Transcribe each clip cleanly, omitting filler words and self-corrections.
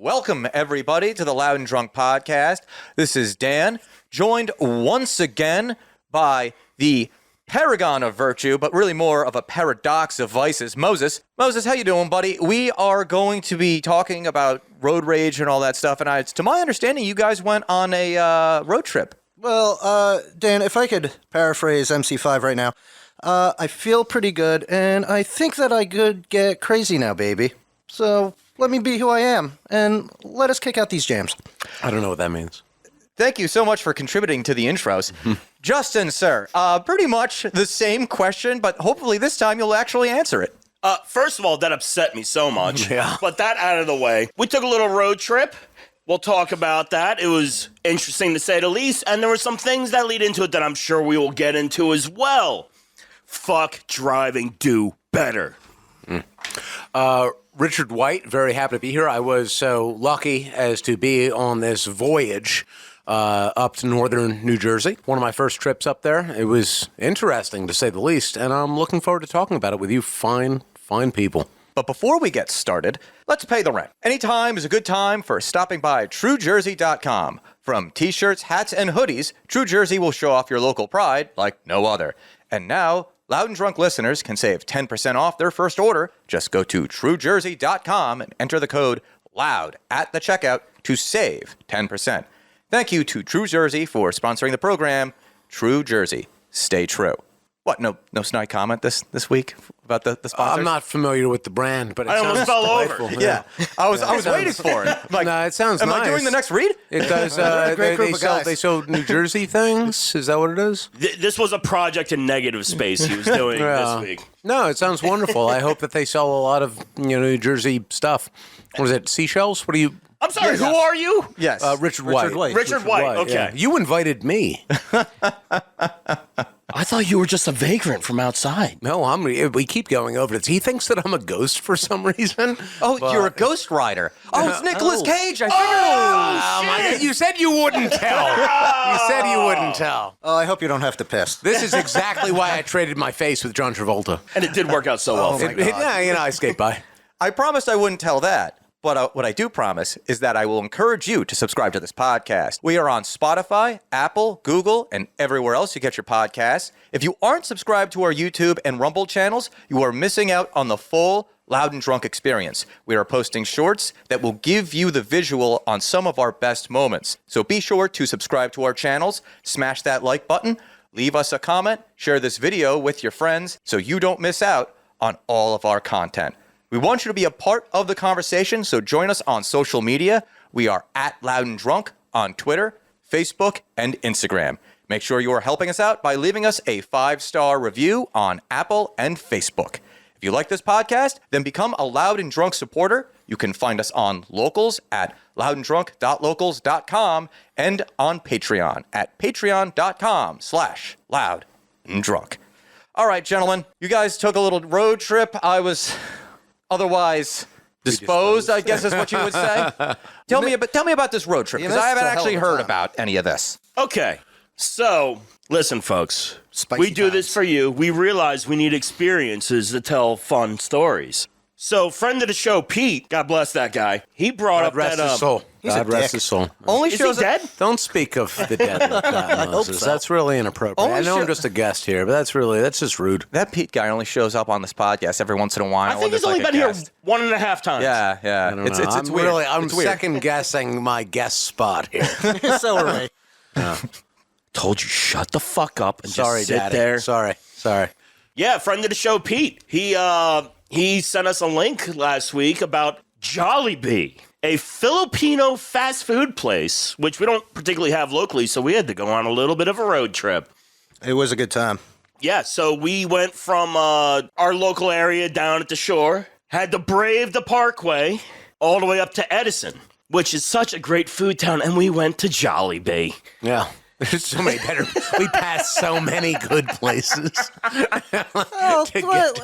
Welcome, everybody, to the Loud and Drunk podcast. This is Dan, joined once again by the paragon of virtue, but really more of a paradox of vices, Moses. Moses, how you doing, buddy? We are going to be talking about road rage and all that stuff, and to my understanding, you guys went on a road trip. Well, Dan, if I could paraphrase MC5 right now, I feel pretty good, and I think that I could get crazy now, baby. So let me be who I am, and let us kick out these jams. I don't know what that means. Thank you so much for contributing to the intros. Justin, sir, pretty much the same question, but hopefully this time you'll actually answer it. First of all, that upset me so much. Yeah. But that out of the way. We took a little road trip. We'll talk about that. It was interesting to say the least, and there were some things that lead into it that I'm sure we will get into as well. Fuck driving, do better. Richard White, very happy to be here. I was so lucky as to be on this voyage up to northern New Jersey. One of my first trips up there. It was interesting, to say the least, and I'm looking forward to talking about it with you fine people. But before we get started, let's pay the rent. Anytime is a good time for stopping by TrueJersey.com. From t-shirts, hats, and hoodies, True Jersey will show off your local pride like no other. And now, Loud and Drunk listeners can save 10% off their first order. Just go to TrueJersey.com and enter the code LOUD at the checkout to save 10%. Thank you to True Jersey for sponsoring the program. True Jersey, stay true. What, no snide comment this week about the sponsors? I'm not familiar with the brand, but it I sounds almost fell delightful. over. Yeah, I was waiting for it. Like, No, it sounds am nice. I doing the next read? It does. Great group of guys. They sell New Jersey things? Is that what it is? This was a project in negative space he was doing Yeah. this week. No, it sounds wonderful. I hope that they sell a lot of New Jersey stuff. What is it, seashells? What do you... I'm sorry, who are you? Yes. Richard White. Richard White, okay. Yeah. You invited me. I thought you were just a vagrant from outside. No, we keep going over this. He thinks that I'm a ghost for some reason. Oh, you're a ghost rider. Oh, it's Nicolas Cage. I figured. You said you wouldn't tell. You said you wouldn't tell. Oh, I hope you don't have to piss. This is exactly why I traded my face with John Travolta. And it did work out so well. Yeah, I skate by. I promised I wouldn't tell that. But what I do promise is that I will encourage you to subscribe to this podcast. We are on Spotify, Apple, Google, and everywhere else you get your podcasts. If you aren't subscribed to our YouTube and Rumble channels, you are missing out on the full Loud and Drunk experience. We are posting shorts that will give you the visual on some of our best moments. So be sure to subscribe to our channels, smash that like button, leave us a comment, share this video with your friends so you don't miss out on all of our content. We want you to be a part of the conversation, so join us on social media. We are at Loud and Drunk on Twitter, Facebook, and Instagram. Make sure you are helping us out by leaving us a 5-star review on Apple and Facebook. If you like this podcast, then become a Loud and Drunk supporter. You can find us on Locals at loudanddrunk.locals.com and on Patreon at patreon.com/loudanddrunk. All right, gentlemen, you guys took a little road trip. I was... otherwise disposed, I guess is what you would say. Tell me about this road trip, because I haven't actually heard about any of this. Okay, so listen, folks. Spicy we do times. this for you. We realize we need experiences to tell fun stories. So, friend of the show, Pete, God bless that guy. He brought up Rest that his soul. He's God a rest dick. his soul. Only Is he shows dead? Don't speak of the dead like that, Moses. so. That's really inappropriate. Only I know I'm show- just a guest here, but that's just rude. that Pete guy only shows up on this podcast every once in a while. I think he's only been here 1.5 times. Yeah. It's It's weird. I'm It's weird. second guessing my guest spot here. So are we. Told you, shut the fuck up and Sorry, just sit Daddy. there. Sorry. Yeah, friend of the show, Pete. He sent us a link last week about Jollibee, a Filipino fast food place, which we don't particularly have locally, so we had to go on a little bit of a road trip. It was a good time. Yeah, so we went from our local area down at the shore, had to brave the parkway, all the way up to Edison, which is such a great food town, and we went to Jollibee. Yeah. There's so many better. We passed so many good places. Oh,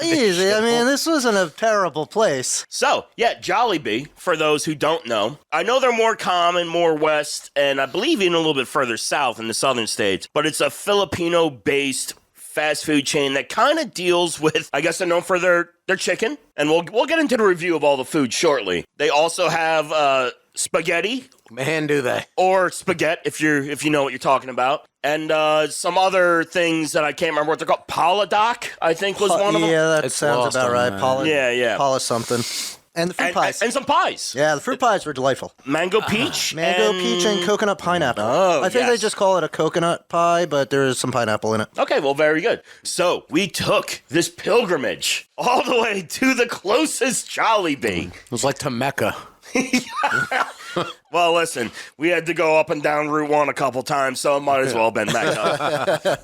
easy. I mean, this wasn't a terrible place. So, yeah, Jollibee, for those who don't know. I know they're more common, more west, and I believe even a little bit further south in the southern states, but it's a Filipino-based fast food chain that kind of deals with, I guess they're known for their chicken, and we'll get into the review of all the food shortly. They also have spaghetti. Man, do they. Or spaghetti, if you know what you're talking about. And some other things that I can't remember what they're called. Paladoc, I think, was one of them. Yeah, that It's sounds lost about on right. that. Yeah. Paula something. And the fruit pies. And some pies. Yeah, the fruit pies were delightful. Mango peach. Mango, peach, and coconut pineapple. Oh, I think yes. they just call it a coconut pie, but there is some pineapple in it. Okay, well, very good. So we took this pilgrimage all the way to the closest Jollibee. It was like to Mecca. Well, listen, we had to go up and down Route 1 a couple times, so it might as well have been Mecca.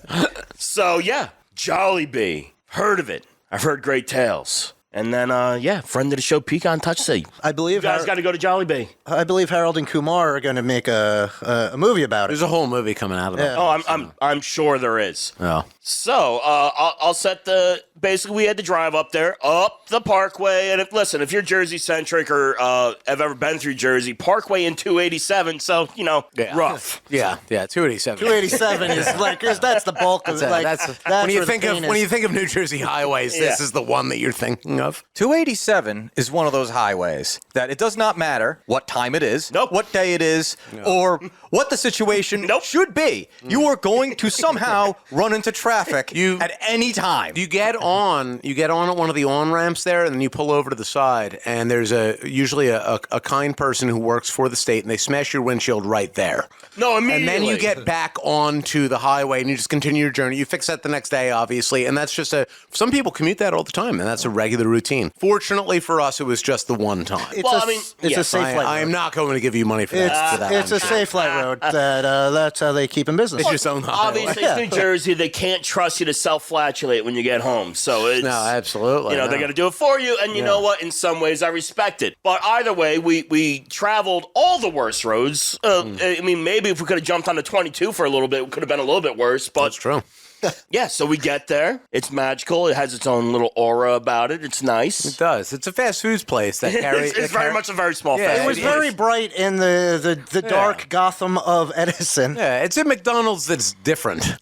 So, yeah, Jollibee. Heard of it. I've heard great tales. And then, friend of the show, Pecan Touch Say, I believe you guys got to go to Jollibee. I believe Harold and Kumar are going to make a movie about it. There's a whole movie coming out of it. Oh, I'm sure there is. Oh. So, I'll set basically we had to drive up there, up the Parkway, and if you're Jersey-centric or have ever been through Jersey, Parkway and 287, so, rough. Yeah, 287. 287 is like, that's the bulk of it. That's when you think of New Jersey highways, this is the one that you're thinking of. 287 is one of those highways that it does not matter what time it is, Nope. what day it is, or what the situation Nope. should be. You are going to somehow run into traffic at any time. You get on at one of the on-ramps there, and then you pull over to the side, and there's usually a kind person who works for the state, and they smash your windshield right there. No, immediately. And then you get back onto the highway, and you just continue your journey. You fix that the next day, obviously, and that's just some people commute that all the time, and that's a regular routine. Fortunately for us, it was just the one time. It's a safe light road. I am not going to give you money for that. It's a safe light road. That's how they keep in business. It's just own the highway. Obviously, it's New Jersey. They can't trust you to self-flatulate when you get home. So it's... No, absolutely. they got to do it for you. And you know what? In some ways, I respect it. But either way, we traveled all the worst roads. I mean, maybe if we could have jumped on the 22 for a little bit, it could have been a little bit worse. But That's true. yeah, so we get there. It's magical. It has its own little aura about it. It's nice. It does. It's a fast foods place that carries... It's very much a very small fast It was food very place. bright in the dark Gotham of Edison. Yeah, it's a McDonald's that's different.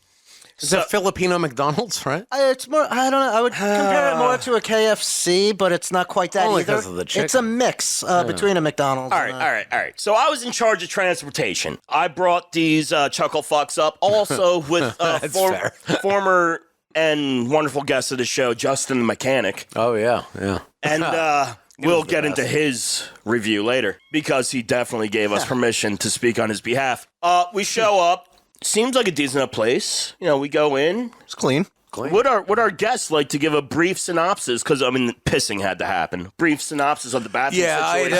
It's a Filipino McDonald's, right? It's more. I don't know. I would compare it more to a KFC, but it's not quite that Only either. 'cause of the chicken. It's a mix between a McDonald's. All right. So I was in charge of transportation. I brought these chuckle fucks up, also with fair. former and wonderful guest of the show, Justin the Mechanic. Oh, yeah. And we'll get into his review later because he definitely gave us permission to speak on his behalf. We show up. Seems like a decent enough place. We go in. It's clean. Would our guests like to give a brief synopsis? Because, pissing had to happen. Brief synopsis of the bathroom situation.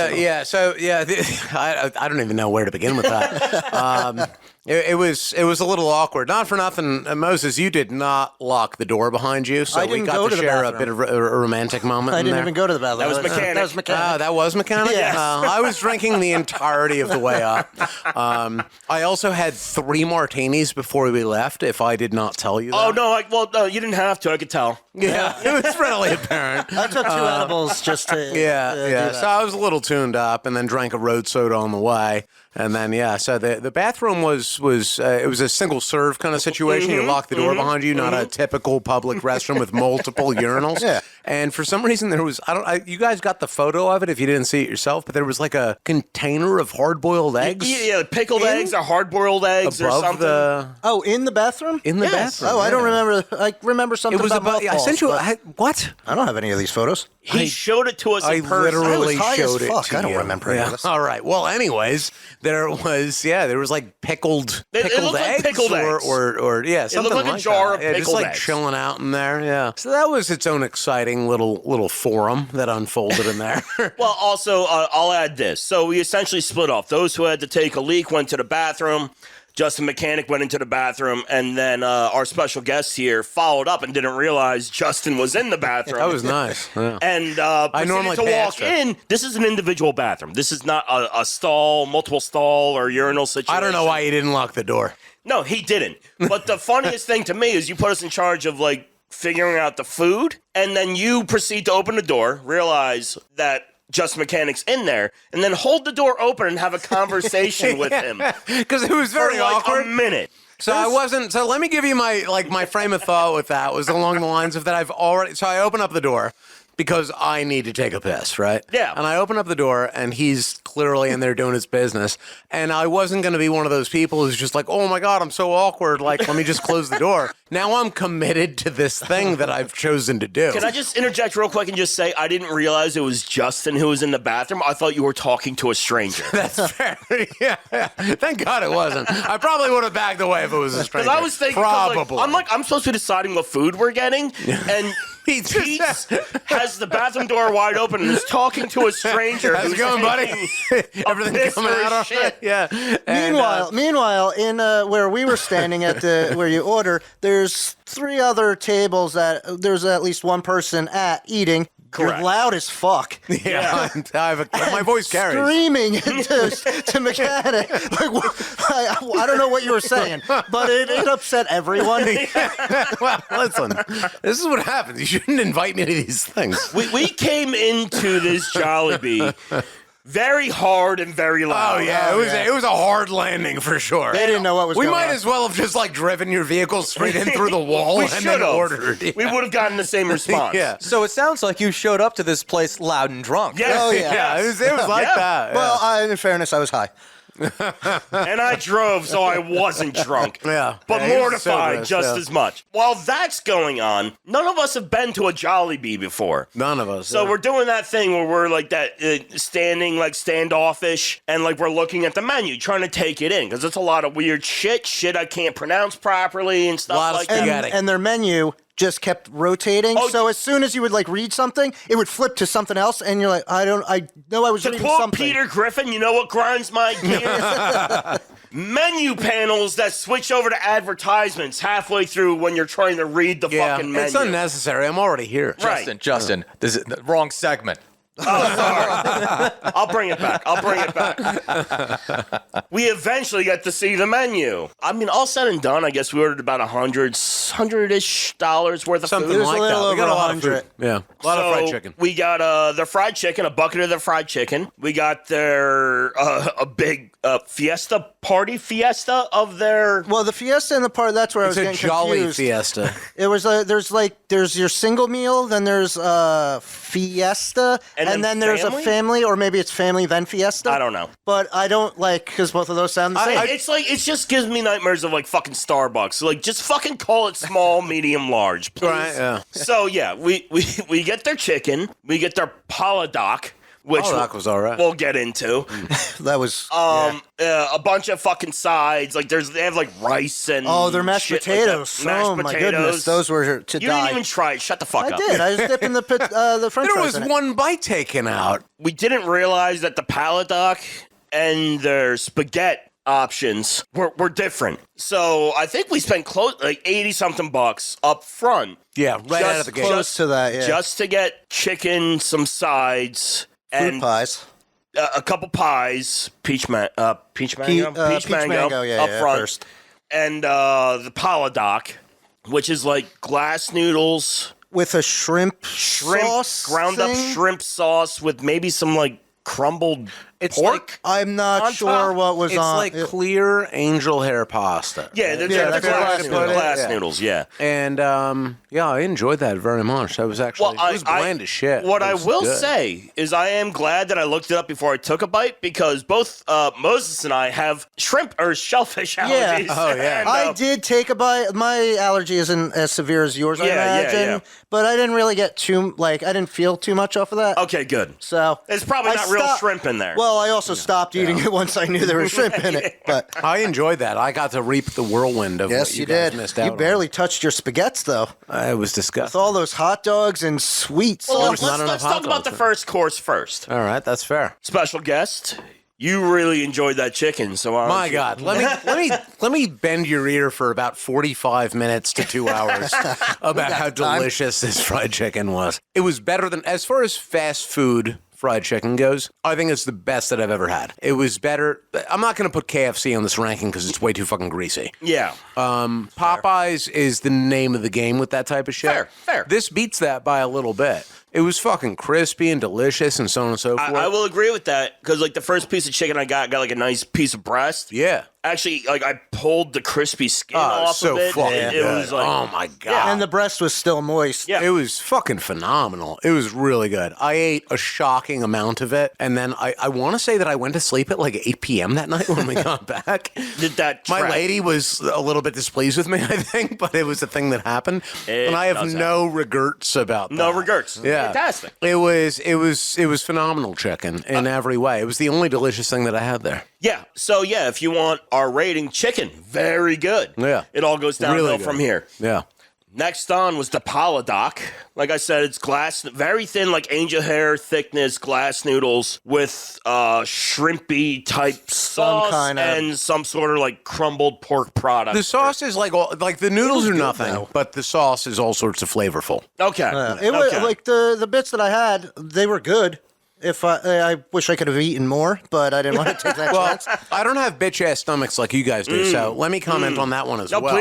I don't even know where to begin with that. It was a little awkward. Not for nothing, Moses, you did not lock the door behind you, so I we didn't got go to to the share a bathroom. bit of a romantic moment. I in didn't there. even go to the bathroom. That was mechanic. That was mechanic. That was mechanic? Yes. I was drinking the entirety of the way up. I also had 3 martinis before we left, if I did not tell you that. Oh, no, you didn't have to. I could tell. Yeah, it was readily apparent. I took 2 edibles just to. do that. So I was a little tuned up, and then drank a road soda on the way, and then so the bathroom was it was a single serve kind of situation. You lock the door behind you, not a typical public restroom with multiple urinals. Yeah. And for some reason there was you guys got the photo of it if you didn't see it yourself, but there was like a container of hard-boiled eggs. Yeah, pickled eggs or hard-boiled eggs or above something. In the bathroom? in the Yes. bathroom. Oh, I don't remember. I remember something It was about I sent you. mothballs, What? but I don't have any of these photos. He showed it to us I in person. literally I was high showed as it fuck. to I don't you. remember any of this. All right. Well, anyways, there was like pickled It looked like eggs, pickled or, eggs. or something looked like a jar that. of Yeah, just pickled like eggs. chilling out in there. Yeah. So that was its own exciting little forum that unfolded in there. Well, also, I'll add this. So we essentially split off. Those who had to take a leak went to the bathroom. Justin Mechanic went into the bathroom, and then our special guest here followed up and didn't realize Justin was in the bathroom. That was nice. Yeah. And I normally proceeded to pass walk it. in. This is an individual bathroom. This is not a stall, multiple stall, or urinal situation. I don't know why you didn't lock the door. No, he didn't. But the funniest thing to me is you put us in charge of, figuring out the food, and then you proceed to open the door, realize that Justin Mechanic's in there, and then hold the door open and have a conversation with him Because it was very for awkward. a minute. So I wasn't. So let me give you my frame of thought with that was along the lines of that I've already. So I open up the door. because I need to take a piss, right? Yeah. And I open up the door, and he's clearly in there doing his business. And I wasn't going to be one of those people who's just like, oh my God, I'm so awkward. Like, let me just close the door. Now I'm committed to this thing that I've chosen to do. Can I just interject real quick and just say I didn't realize it was Justin who was in the bathroom. I thought you were talking to a stranger. That's fair. Yeah. Thank God it wasn't. I probably would have backed away if it was a stranger. Because I was thinking, probably. I'm supposed to be deciding what food we're getting, and Pete has the bathroom door wide open and is talking to a stranger. How's it going, buddy? Everything coming out all right? Yeah. Meanwhile, in where we were standing at the where you order, there's 3 other tables that there's at least one person at eating. Correct. You're loud as fuck. Yeah. My voice carries. Screaming to mechanic. Like, I don't know what you were saying, but it upset everyone. Well, listen, this is what happens. You shouldn't invite me to these things. We came into this Jollibee very hard and very loud. Oh yeah, it was a hard landing for sure. They didn't know what was going on. We might as well have just like driven your vehicle straight in through the wall and then ordered. Yeah. We would have gotten the same response. Yeah. So it sounds like you showed up to this place loud and drunk. Yes. Oh, yeah. Yeah, it was like Yeah. that. Well, in fairness, I was high. And I drove, so I wasn't drunk. Yeah. But Yeah, he was mortified sober, just yeah. as much. While that's going on, none of us have been to a Jollibee before. None of us. So we're doing that thing where we're like that standing, like standoffish, and like we're looking at the menu, trying to take it in, because it's a lot of weird shit I can't pronounce proproperly and stuff Lot of like that. spaghetti. And their menu just kept rotating. Oh, so as soon as you would like read something, it would flip to something else, and you're like, I know I was To reading quote something. Peter Griffin, you know what grinds my gears? Menu panels that switch over to advertisements halfway through when you're trying to read the fucking menu. It's unnecessary. I'm already here. Right. Justin, this is the wrong segment. Oh, sorry. I'll bring it back. We eventually get to see the menu. I mean, all said and done, I guess we ordered about $100-ish worth of Something food. was a like little that. We got over a lot of 100. food. Yeah. A lot of fried chicken. We got the fried chicken, a bucket of the fried chicken. We got their a big fiesta of their. Well, the fiesta and the part that's where It's I a was getting jolly confused. fiesta. It was there's your single meal, then there's fiesta, and then there's family? a family, or maybe it's family then fiesta. I don't know. But I don't like because both of those sound the same. It just gives me nightmares of like fucking Starbucks. Like just fucking call it small, medium, large, please. Right, yeah. So yeah, we get their chicken, we get their paladoc, which Paladoc was all right. we'll get into. That was A bunch of fucking sides. Like they have like rice and their mashed shit potatoes. Like that. Oh my goodness, those were to You die. didn't even try it. Shut the fuck I up. did. I was dipping the French There fries was in it. one bite taken out. We didn't realize that the paladoc and their spaghetti options were different. So I think we spent close like $80-something up front. Yeah, right out of the gate. Close to that, yeah. Just to get chicken, some sides, Fruit and pies. a couple pies, peach mango, peach mango, yeah, up front, first. and the paladoc, which is like glass noodles, With a shrimp sauce ground thing? up shrimp sauce with maybe some like crumbled pork. I'm not on sure top? what was It's on. like clear angel hair pasta. Yeah, they're that's glass, what I put it. glass Yeah. noodles. Yeah. And yeah, I enjoyed that very much. That was actually it was bland as shit. What It I was will good. say is I am glad that I looked it up before I took a bite because both Moses and I have shrimp or shellfish allergies. Oh, yeah. And, I did take a bite. My allergy isn't as severe as yours, I Yeah, imagine. yeah. But I didn't really get I didn't feel too much off of that. Okay, good. So There's probably I not real stopped- shrimp in there. Well, I also stopped eating it once I knew there was shrimp in it. But I enjoyed that. I got to reap the whirlwind of yes, what you guys did. missed out You on. barely touched your spaghettis, though. It was With disgusting. all those hot dogs and sweets. Well, There's not enough let's hot talk about dogs the first course first. All right, that's fair. Special guest, you really enjoyed that chicken, so My God, let me bend your ear for about 45 minutes to 2 hours about how delicious this fried chicken was. It was better than, as far as fast food fried chicken goes, I think it's the best that I've ever had. It was better. I'm not going to put KFC on this ranking because it's way too fucking greasy. Yeah. Popeyes is the name of the game with that type of shit. Fair. This beats that by a little bit. It was fucking crispy and delicious and so on and so forth. I will agree with that because like the first piece of chicken I got like a nice piece of breast. Yeah. Actually, like I pulled the crispy skin off so of it. fucking It good. was like, oh my god! Yeah. And the breast was still moist. Yeah. It was fucking phenomenal. It was really good. I ate a shocking amount of it, and then I want to say that I went to sleep at like 8 p.m. that night when we got back. Did that My track. lady was a little bit displeased with me, I think, but it was a thing that happened, and I have does no regrets about that. No regrets. Yeah, Fantastic. It was phenomenal chicken in every way. It was the only delicious thing that I had there. Yeah. So yeah, if you want our rating, chicken, very good. Yeah. It all goes downhill Really good. from here. Yeah. Next on was the Paladoc. Like I said, it's glass, very thin, like angel hair thickness, glass noodles with shrimpy type sauce kinda- and some sort of like crumbled pork product. The sauce is like the noodles are nothing, but the sauce is all sorts of flavorful. Okay. It was Okay. like the bits that I had, they were good. If I wish I could have eaten more, but I didn't want to take that Well, chance. I don't have bitch ass stomachs like you guys do, so let me comment on that one as No, well.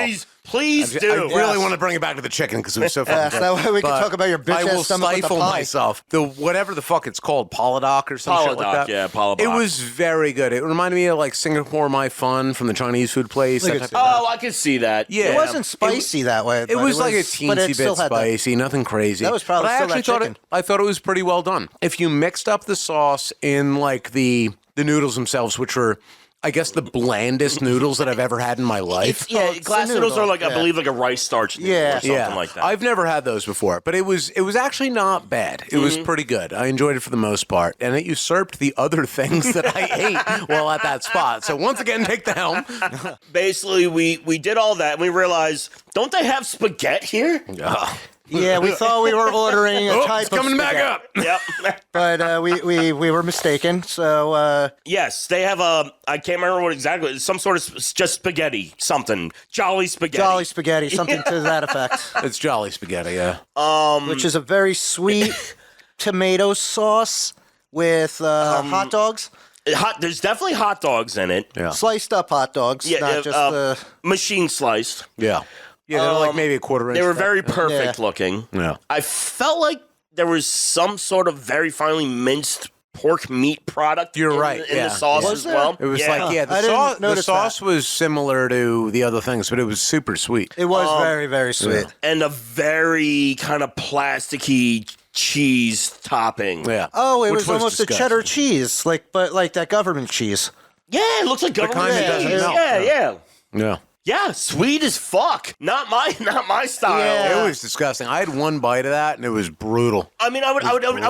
please I do. really want to bring it back to the chicken because it was so fucking Yes, good. that way we can But talk about your bitch I ass will stomach with the stifle pie. myself. The whatever the fuck it's called, Paladoc or some shit like Paladoc, that. yeah, Paladoc. It was very good. It reminded me of like Singapore My Fun from the Chinese food place. Look that at type of- Oh, I can see that. Yeah. It wasn't spicy that way. It but was like a but it teensy still bit had that- spicy, nothing crazy. That was probably but I still that actually chicken. I thought it was pretty well done. If you mixed up the sauce in like the noodles themselves, which were, I guess, the blandest noodles that I've ever had in my life. Yeah, it's a glass noodles noodle, are like, I yeah. believe, like a rice starch noodle Yeah. or something like that. I've never had those before, but it was actually not bad. It was pretty good. I enjoyed it for the most part, and it usurped the other things that I ate while at that spot. So once again, take the helm. Basically, we did all that, and we realized, don't they have spaghetti here? Yeah, we thought we were ordering a Oh, type it's coming of back spaghetti, up. Yep. but we were mistaken. So Yes, they have a. I can't remember what exactly. It's some sort of just spaghetti, something Jolly spaghetti. Jolly Spaghetti, something to that effect, It's Jolly Spaghetti, yeah. which is a very sweet tomato sauce with hot dogs, There's definitely hot dogs in it. Yeah. sliced up hot dogs, Yeah, not just machine sliced. Yeah. Yeah, they were like maybe a quarter inch. They were thick. very perfect Yeah. looking. Yeah. I felt like there was some sort of very finely minced pork meat product. You're in, right, in yeah. the sauce Was as there? well. It was yeah. like, yeah, I didn't the notice sauce that. was similar to the other things, but it was super sweet. it was very, very sweet. and a very kind of plasticky cheese topping. Yeah. Oh, it Which was almost disgusting. a cheddar cheese, but like that government cheese. Yeah, it looks like government kind that cheese. doesn't melt. Yeah. Yeah. Yeah, sweet as fuck. Not my style. Yeah. It was disgusting. I had one bite of that, and it was brutal. I mean, I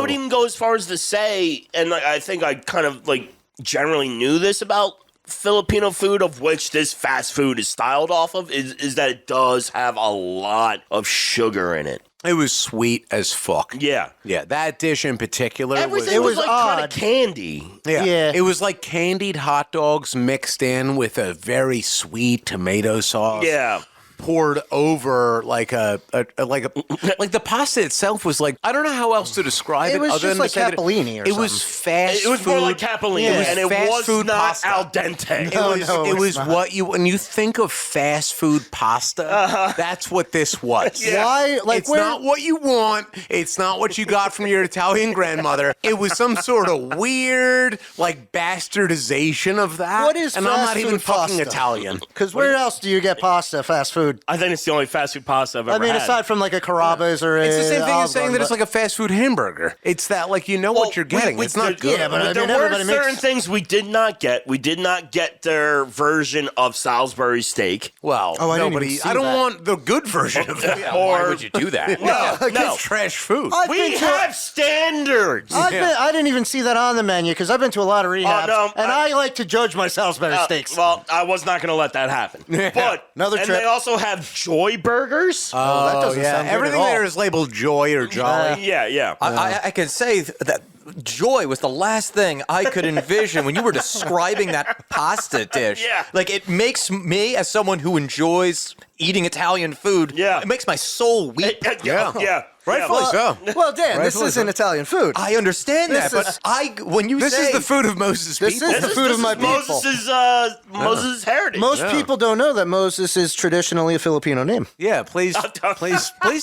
would even go as far as to say, and like, I think I kind of like generally knew this about Filipino food, of which this fast food is styled off of, is that it does have a lot of sugar in it. It was sweet as fuck. Yeah. Yeah, that dish in particular Everything was was like kind of odd. candy. Yeah. It was like candied hot dogs mixed in with a very sweet tomato sauce. Yeah. Poured over like like the pasta itself was like, I don't know how else to describe it. It was other just than like to say that capellini or it was something. fast. It was more food. like capellini, It was and it fast was food not pasta. al dente. It was what you when you think of fast food pasta, that's what this was. Why? Like, It's not what you want. It's not what you got from your Italian grandmother. It was some sort of weird, like bastardization of that. What is And I'm fast not even food fucking pasta? Italian. Because where else do you get pasta, fast food? I think it's the only fast food pasta I've I ever mean, had. aside from like a Carrabba's or It's the same thing Olive as saying Garden, that it's but- like a fast food hamburger. It's that like you know what you're getting. It's not good. Yeah, but I there mean, were everybody certain makes- things we did not get. We did not get their version of Salisbury steak. Well, Oh, I didn't nobody. even see I don't that. want the good version of that. Or- Why would you do that? No, no. It's trash food. I've We been to- have standards. I didn't even see that on the menu because I've been to a lot of rehabs, no, and I like to judge my Salisbury steaks. Well, I was not going to let that happen. But Another and trip. they also have Joy burgers. that doesn't sound good Everything at all. there is labeled joy or jolly. yeah. I can say that joy was the last thing I could envision when you were describing that pasta dish. Yeah. Like, it makes me, as someone who enjoys eating Italian food, Yeah. it makes my soul weep. Yeah. Rightfully so. Well, Dan, this Rightfully isn't so. Italian food. I understand This that, is- but when you This say is the food of Moses' This people. is the food of my people. Moses' heritage. Most people don't know that Moses is traditionally a Filipino name. Yeah, please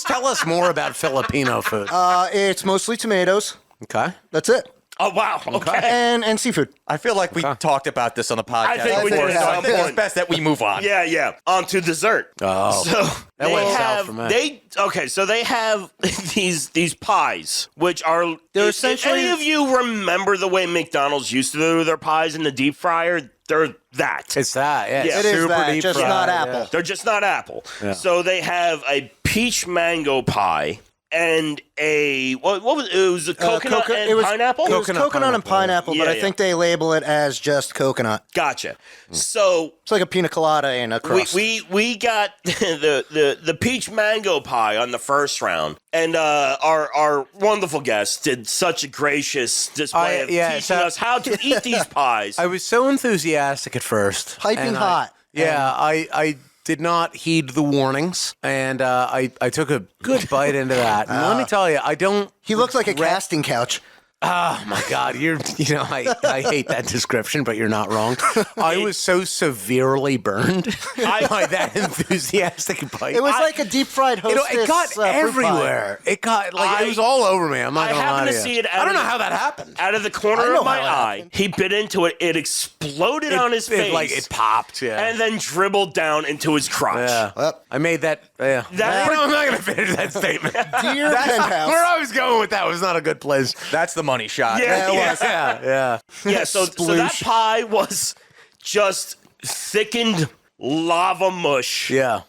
tell us more about Filipino food. It's mostly tomatoes. Okay. That's it. Oh, wow. Okay. and seafood. I feel like we talked about this on the podcast I think we did before, at so I some think it's point. best that we move on. Yeah. On to dessert. Oh. So That they went south have for me. so they have these pies, which are They're if essentially- any of you remember the way McDonald's used to do their pies in the deep fryer? They're that. It's that. Yeah, Yeah. It is super that, deep just fried, not yeah. apple. They're just not apple. So they have a peach mango pie and a what was it? Was a coconut and it was, pineapple? It was coconut and pineapple, but Yeah, I think they label it as just coconut. Gotcha. So It's like a pina colada and a crust. we got the peach mango pie on the first round, and our wonderful guest did such a gracious display of teaching us how to eat these pies. I was so enthusiastic at first. Piping and hot. I did not heed the warnings, and I took a good bite into that. And let me tell you, I don't. He looks like a casting couch. Oh my God, I hate that description, but you're not wrong. I was so severely burned by that enthusiastic bite. It was like a deep fried Hostess. It got fruit pie. everywhere. It got it was all over me. I'm not I gonna lie happened to to you. see it I don't know how that happened. out of the I corner know of my how it eye. happened. He bit into it. It exploded on his face. It popped. Yeah. and then dribbled down into his crotch. Yeah. Well, I made that. Yeah. That- I'm not going to finish that statement. dear penthouse. Where I was going with that was not a good place. That's the money shot. Yeah, it was. Yeah. Yeah, so that pie was just thickened lava mush. Yeah.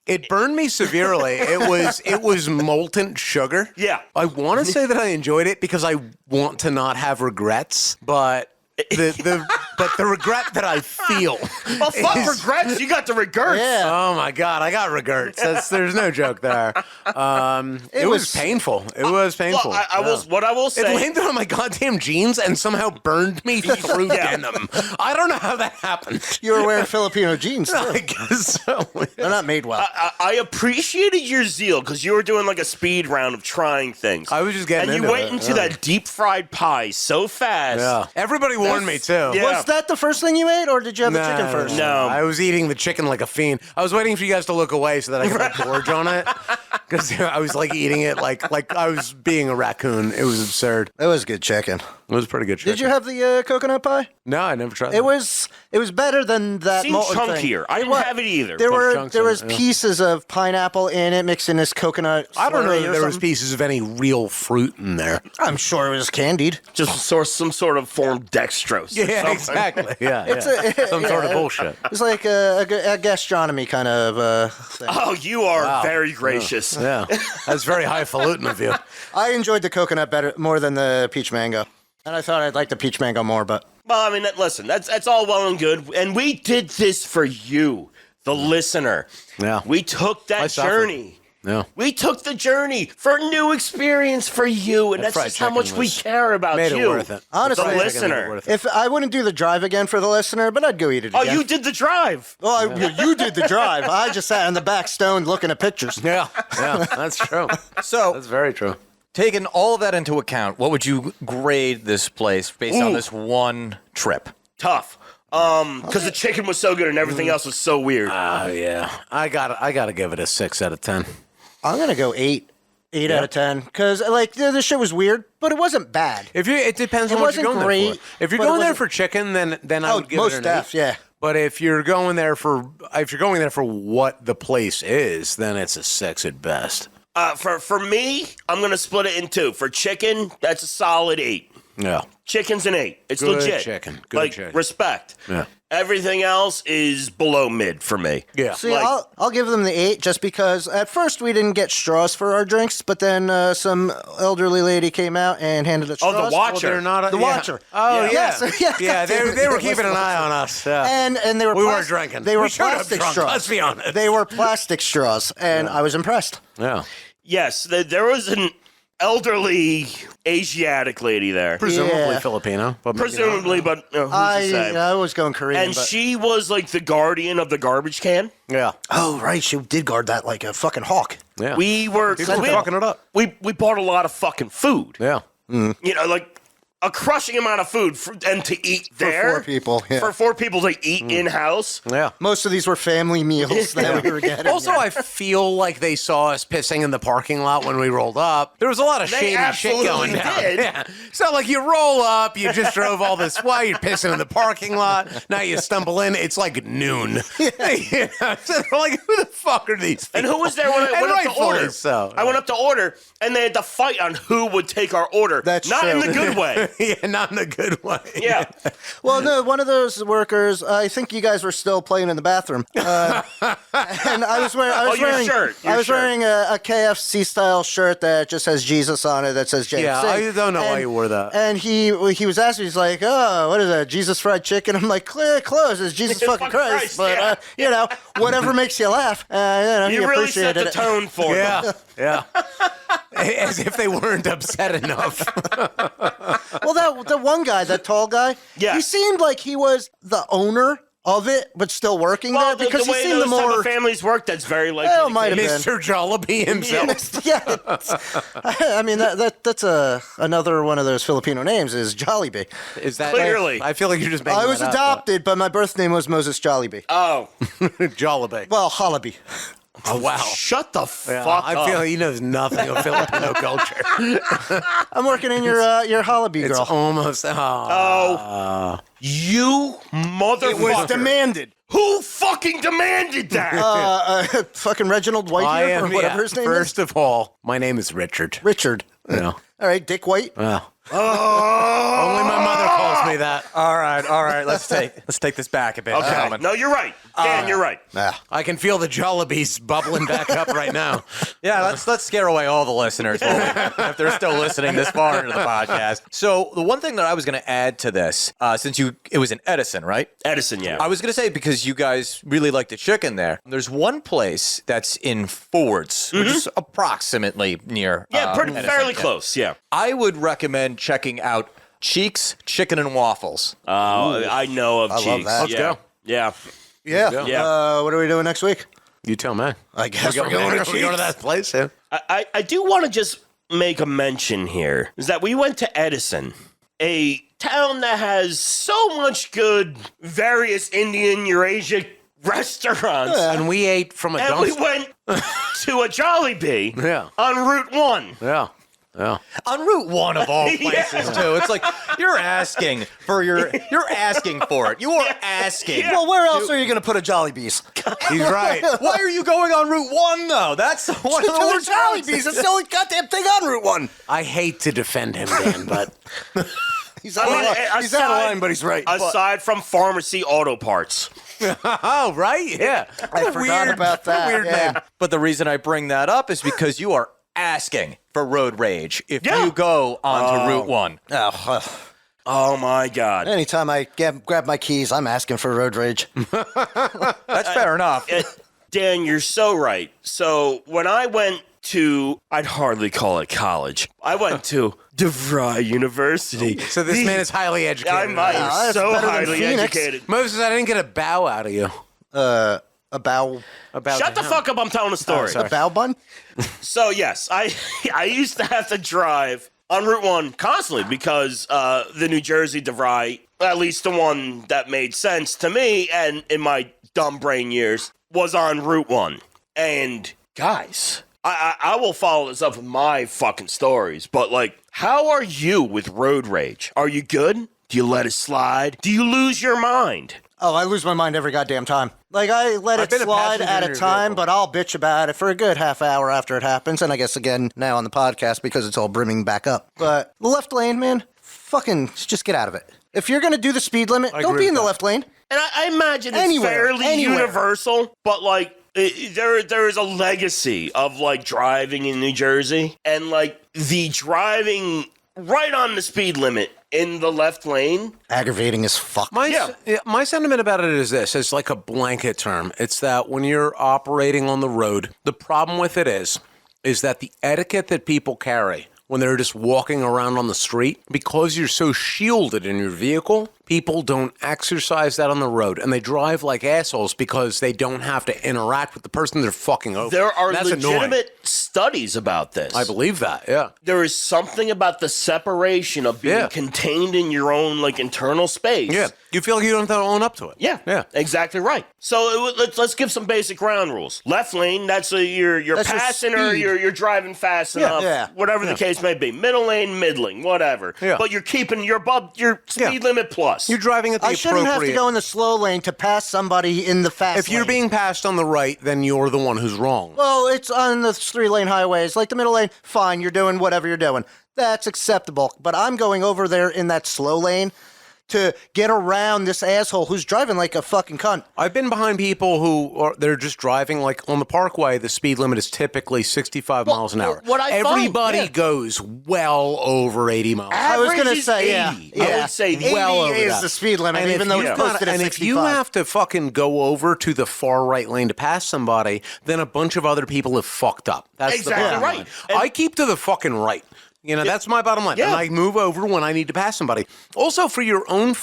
It burned me severely. It was molten sugar. Yeah. I want to say that I enjoyed it because I want to not have regrets, but the regret that I feel. Well, fuck is- regrets. You got the regrets. Yeah. Oh my God, I got regrets. There's no joke there. It was painful. It was painful. Well, I will It say. landed on my goddamn jeans and somehow burned me through denim. I don't know how that happened. You were wearing Filipino jeans, too. I guess so. They're not made well. I appreciated your zeal because you were doing like a speed round of trying things. I was just getting and you into went it, into that deep fried pie so fast. Yeah. Everybody warned me too. Yeah. Was that the first thing you ate, or did you have the chicken first? No. I was eating the chicken like a fiend. I was waiting for you guys to look away so that I could like, gorge on it. Because I was like eating it like I was being a raccoon. It was absurd. It was good chicken. It was pretty good chicken. Did you have the coconut pie? No, I never tried It was better than that Seemed molten chunkier. thing. I didn't have it either. There were chunks there in was it, yeah. pieces of pineapple in it mixed in this coconut. I don't know slurry that or there was something. pieces of any real fruit in there. I'm sure it was candied. Just some sort of form of dextrose. or Yeah, something. exactly. Yeah, It's yeah. Some sort of yeah. bullshit. It's like a gastronomy kind of thing. Oh, you are very gracious. Yeah, that's very highfalutin of you. I enjoyed the coconut more than the peach mango, and I thought I'd like the peach mango more, but Well, I mean, listen, that's all well and good, and we did this for you, the listener. Yeah. We took I that suffered. journey. Yeah. We took the journey for a new experience for you, and That that's fried just how chicken much we was- care about Made you. it worth it. Honestly, the Fried chicken made it listener. worth it. if I wouldn't do the drive again for the listener, but I'd go eat it Oh, again. you did the drive. Well, you did the drive. I just sat in the back stoned looking at pictures. Yeah, that's true. So, That's very true. taking all of that into account, what would you grade this place based on this one trip? Tough. Because the chicken was so good and everything else was so weird. Oh yeah, I gotta give it a 6 out of 10. I'm gonna go 8 out of 10 because like the shit was weird, but it wasn't bad. It depends It on what you're wasn't going there great, for. If you're but it going there wasn't- for chicken, then I Oh, would give most it an def, 8. yeah. But if you're going there for what the place is, then it's a 6 at best. For me, I'm gonna split it in two. For chicken, that's a solid 8. Yeah. Chicken's an 8. It's Good legit. chicken. Good like chicken. respect. Yeah. Everything else is below mid for me. Yeah. See, Like- I'll give them the 8 just because at first we didn't get straws for our drinks, but then some elderly lady came out and handed us Oh, straws. the watcher. They're not The yeah. watcher. Oh Yeah. yeah. Yes, yeah, Yeah, they were it was keeping an the eye on us. Yeah. And they were We weren't drinking. They were We showed up plastic drunk, straws. let's be honest. They were plastic straws, and I was impressed. Yeah. Yes, there was an elderly Asiatic lady there. Presumably Yeah. Filipino, but maybe not. Presumably, but who's to say? I was going Korean, And but she was like the guardian of the garbage can. Yeah. oh right, she did guard that like a fucking hawk. Yeah. We were People were fucking it up. We bought a lot of fucking food. Yeah. You know, like a crushing amount of food and to eat there. 4 people, yeah. For 4 people to eat in-house. Yeah. Most of these were family meals that we were getting. Also, I feel like they saw us pissing in the parking lot when we rolled up. There was a lot of They shady shit going absolutely down. did. Yeah. So, like, you roll up, you just drove all this way, you're pissing in the parking lot. Now you stumble in, it's like noon. Yeah. So they're like, who the fuck are these people? And who was there when I And went up to rightfully order? so. I went up to order, and they had to fight on who would take our order. That's not true. in the good way. Yeah, not in a good way. Yeah. Well, no, one of those workers, I think you guys were still playing in the bathroom. And I was wearing, your shirt. I was wearing a KFC style shirt that just has Jesus on it that says JFC. Yeah, I don't know why you wore that. And he was asking, he's like, oh, what is that, Jesus fried chicken? I'm like, close, it's Jesus fucking Christ. But, yeah. you know, whatever makes you laugh. He You really set appreciated the it. tone for them. Yeah, yeah. As if they weren't upset enough. Well, the one guy, that tall guy, Yeah. he seemed like he was the owner of it, but still working Well, there because the he way seemed those the type more. of families work, that's very likely. Well, the might have case. been. Mr. Jollibee himself. Yeah, I mean that's another one of those Filipino names is Jollibee. Is that Clearly. I feel like you're just making I was that up, adopted, but my birth name was Moses Jollibee. Oh, but- Jollibee. Well, Jollibee. Oh, wow. shut the Yeah, fuck I up. feel he knows nothing of Filipino culture. I'm working in your Jollibee, It's girl. almost. You motherfucker. It was demanded. Who fucking demanded that? Fucking Reginald White I here, am, or whatever his name First of all, my name is Richard. Richard. Yeah. All right, Dick White. Only my mother calls me that. All right. Let's take this back a bit, gentlemen. No, you're right. Dan, you're right. I can feel the Jollibees bubbling back up right now. Yeah, let's scare away all the listeners if they're still listening this far into the podcast. So the one thing that I was going to add to this, since it was in Edison, right? Edison, yeah. I was going to say, because you guys really like the chicken there, there's one place that's in Fords, which is approximately near. Edison. Fairly close, yeah. I would recommend checking out Cheeks Chicken and Waffles. I know of love Cheeks. that. Let's go. Yeah. Yeah. Yeah. What are we doing next week? You tell me. I guess We're going to that place, yeah. I do want to just make a mention here, is that we went to Edison, a town that has so much good various Indian, Eurasian restaurants. And we ate from a And we dumpster. went to a Jollibee Yeah. on Route 1. Yeah. Yeah. On Route 1 of all places, too. It's like you're asking for it. You are asking. Well, where else are you going to put a Jollibees? He's right. Why are you going on Route 1, though? That's one of the worst Jollibees. It's the only goddamn thing on Route 1. I hate to defend him, Dan, but He's out of line. He's out of line, but he's right. Aside from pharmacy auto parts. oh, right? Yeah. I forgot about that. Weird yeah. name. But the reason I bring that up is because you are asking for road rage if Yeah. you go onto Route 1. Oh my God. Anytime I grab my keys, I'm asking for road rage. That's fair enough. Dan, you're so right. So when I went to, I'd hardly call it college. I went to DeVry University. So this man is highly educated. I'm that's so better than highly Phoenix. educated. Moses, I didn't get a bow out of you. A bow Shut the fuck up, I'm telling a story. a bow bun? So yes, I used to have to drive on Route 1 constantly because the New Jersey DeVry, at least the one that made sense to me and in my dumb brain years, was on Route 1. And guys, I will follow this up with my fucking stories, but like, how are you with road rage? Are you good? Do you let it slide? Do you lose your mind? Oh, I lose my mind every goddamn time. Like, I let I've it been a slide passenger at in a your time, vehicle. but I'll bitch about it for a good half hour after it happens, and I guess again now on the podcast because it's all brimming back up. But the left lane, man, fucking just get out of it. If you're going to do the speed limit, don't agree be in with the that. left lane. And I imagine it's Anywhere, fairly anywhere. universal, but like there is a legacy of like driving in New Jersey and like the driving right on the speed limit in the left lane. Aggravating as fuck. My sentiment about it is this. It's like a blanket term. It's that when you're operating on the road, the problem with it is that the etiquette that people carry when they're just walking around on the street, because you're so shielded in your vehicle, people don't exercise that on the road, and they drive like assholes because they don't have to interact with the person they're fucking over. There are That's legitimate annoying. studies about this. I believe that, yeah. There is something about the separation of being contained in your own like internal space. Yeah, you feel like you don't have to own up to it. Yeah, exactly right. So let's give some basic ground rules. Left lane, that's you're passing or you're driving fast enough, whatever the case may be. Middle lane, middling, whatever. Yeah. But you're keeping your speed limit plus. You're driving at the I shouldn't have to appropriate- go in the slow lane to pass somebody in the fast If you're lane. being passed on the right, then you're the one who's wrong. Well, it's on the 3-lane highways. Like the middle lane, fine, you're doing whatever you're doing. That's acceptable. But I'm going over there in that slow lane to get around this asshole who's driving like a fucking cunt. I've been behind people they're just driving like on the parkway. The speed limit is typically 65 miles an hour. Everybody goes well over 80 miles. I was going to say, 80. I would say 80 well over is that. the speed limit, And even though it's posted at 65. And if you have to fucking go over to the far right lane to pass somebody, then a bunch of other people have fucked up. That's Exactly the bottom right. line. And- I keep to the fucking right. That's my bottom line. Yeah. And I move over when I need to pass somebody. Also, for your own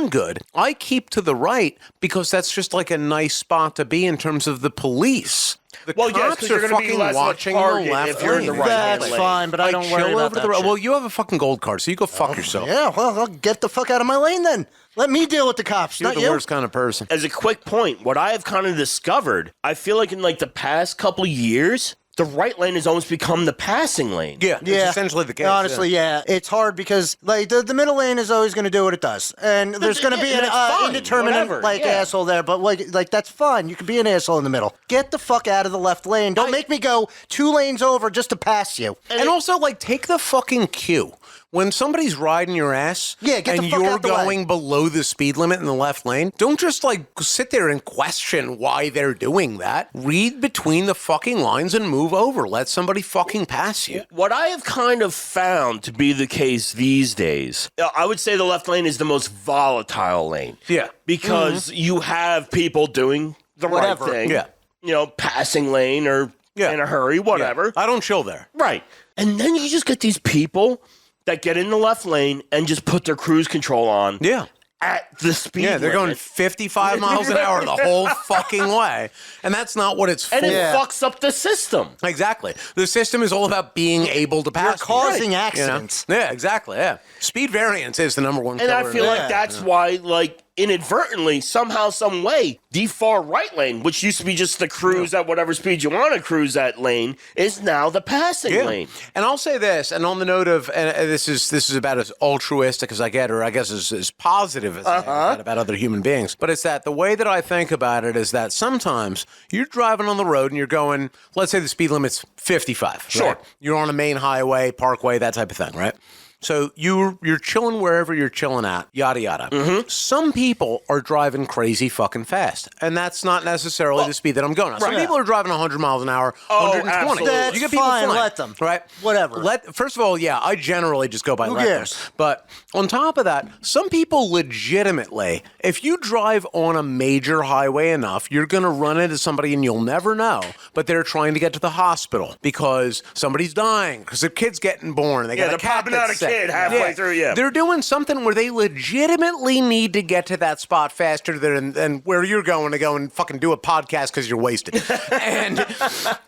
good, I keep to the right because that's just like a nice spot to be in terms of the police. The Well, yes, cops 'cause are you're gonna be fucking less of a watching the target left if you're in the lane. right That's lane. fine, but I don't worry chill about over that the right. shit. Well, you have a fucking gold card, so you go fuck yourself. Yeah, well, I'll get the fuck out of my lane then. Let me deal with the cops, You're not the you. worst kind of person. As a quick point, what I have kind of discovered, I feel like in like the past couple of years, the right lane has almost become the passing lane. Yeah, it's essentially the case. Honestly, yeah. It's hard because like the middle lane is always going to do what it does, and there's going to be and an it's fine, indeterminate whatever, yeah. asshole there. But like that's fine. You can be an asshole in the middle. Get the fuck out of the left lane. Don't make me go 2 lanes over just to pass you. And also, like, take the fucking cue. When somebody's riding your ass get and the fuck you're out the way. going below the speed limit in the left lane, don't just, like, sit there and question why they're doing that. Read between the fucking lines and move over. Let somebody fucking pass you. What I have kind of found to be the case these days, I would say the left lane is the most volatile lane. Yeah. Because you have people doing the Whatever. right thing. Yeah. Passing lane or in a hurry, whatever. I don't chill there. Right. And then you just get these people that get in the left lane and just put their cruise control on. Yeah. At the speed Yeah, they're going limit. 55 miles an hour the whole fucking way. And that's not what it's for. And it fucks up the system. Exactly. The system is all about being able to pass. You're you. causing Right. accidents. Yeah, exactly. Yeah. Speed variance is the number one And killer. I feel in like that. that's why, like, inadvertently, somehow, some way, the far right lane, which used to be just the cruise at whatever speed you want to cruise at lane, is now the passing lane. And I'll say this, and on the note of, and this is about as altruistic as I get, or I guess as positive as I get about other human beings. But it's that the way that I think about it is that sometimes you're driving on the road and you're going, let's say the speed limit's 55. Sure. Right? You're on a main highway, parkway, that type of thing, right? So you're chilling wherever you're chilling at, yada, yada. Some people are driving crazy fucking fast, and that's not necessarily the speed that I'm going at. Some people are driving 100 miles an hour, 120. absolutely. That's You get people fine, flying, let them. right? Whatever. First of all, yeah, I generally just go by Who let them. cares? But on top of that, some people legitimately, if you drive on a major highway enough, you're going to run into somebody and you'll never know, but they're trying to get to the hospital because somebody's dying, because their kid's getting born. They got they're a cat popping out that's a sick. kid halfway through, They're doing something where they legitimately need to get to that spot faster than where you're going to go and fucking do a podcast because you're wasted.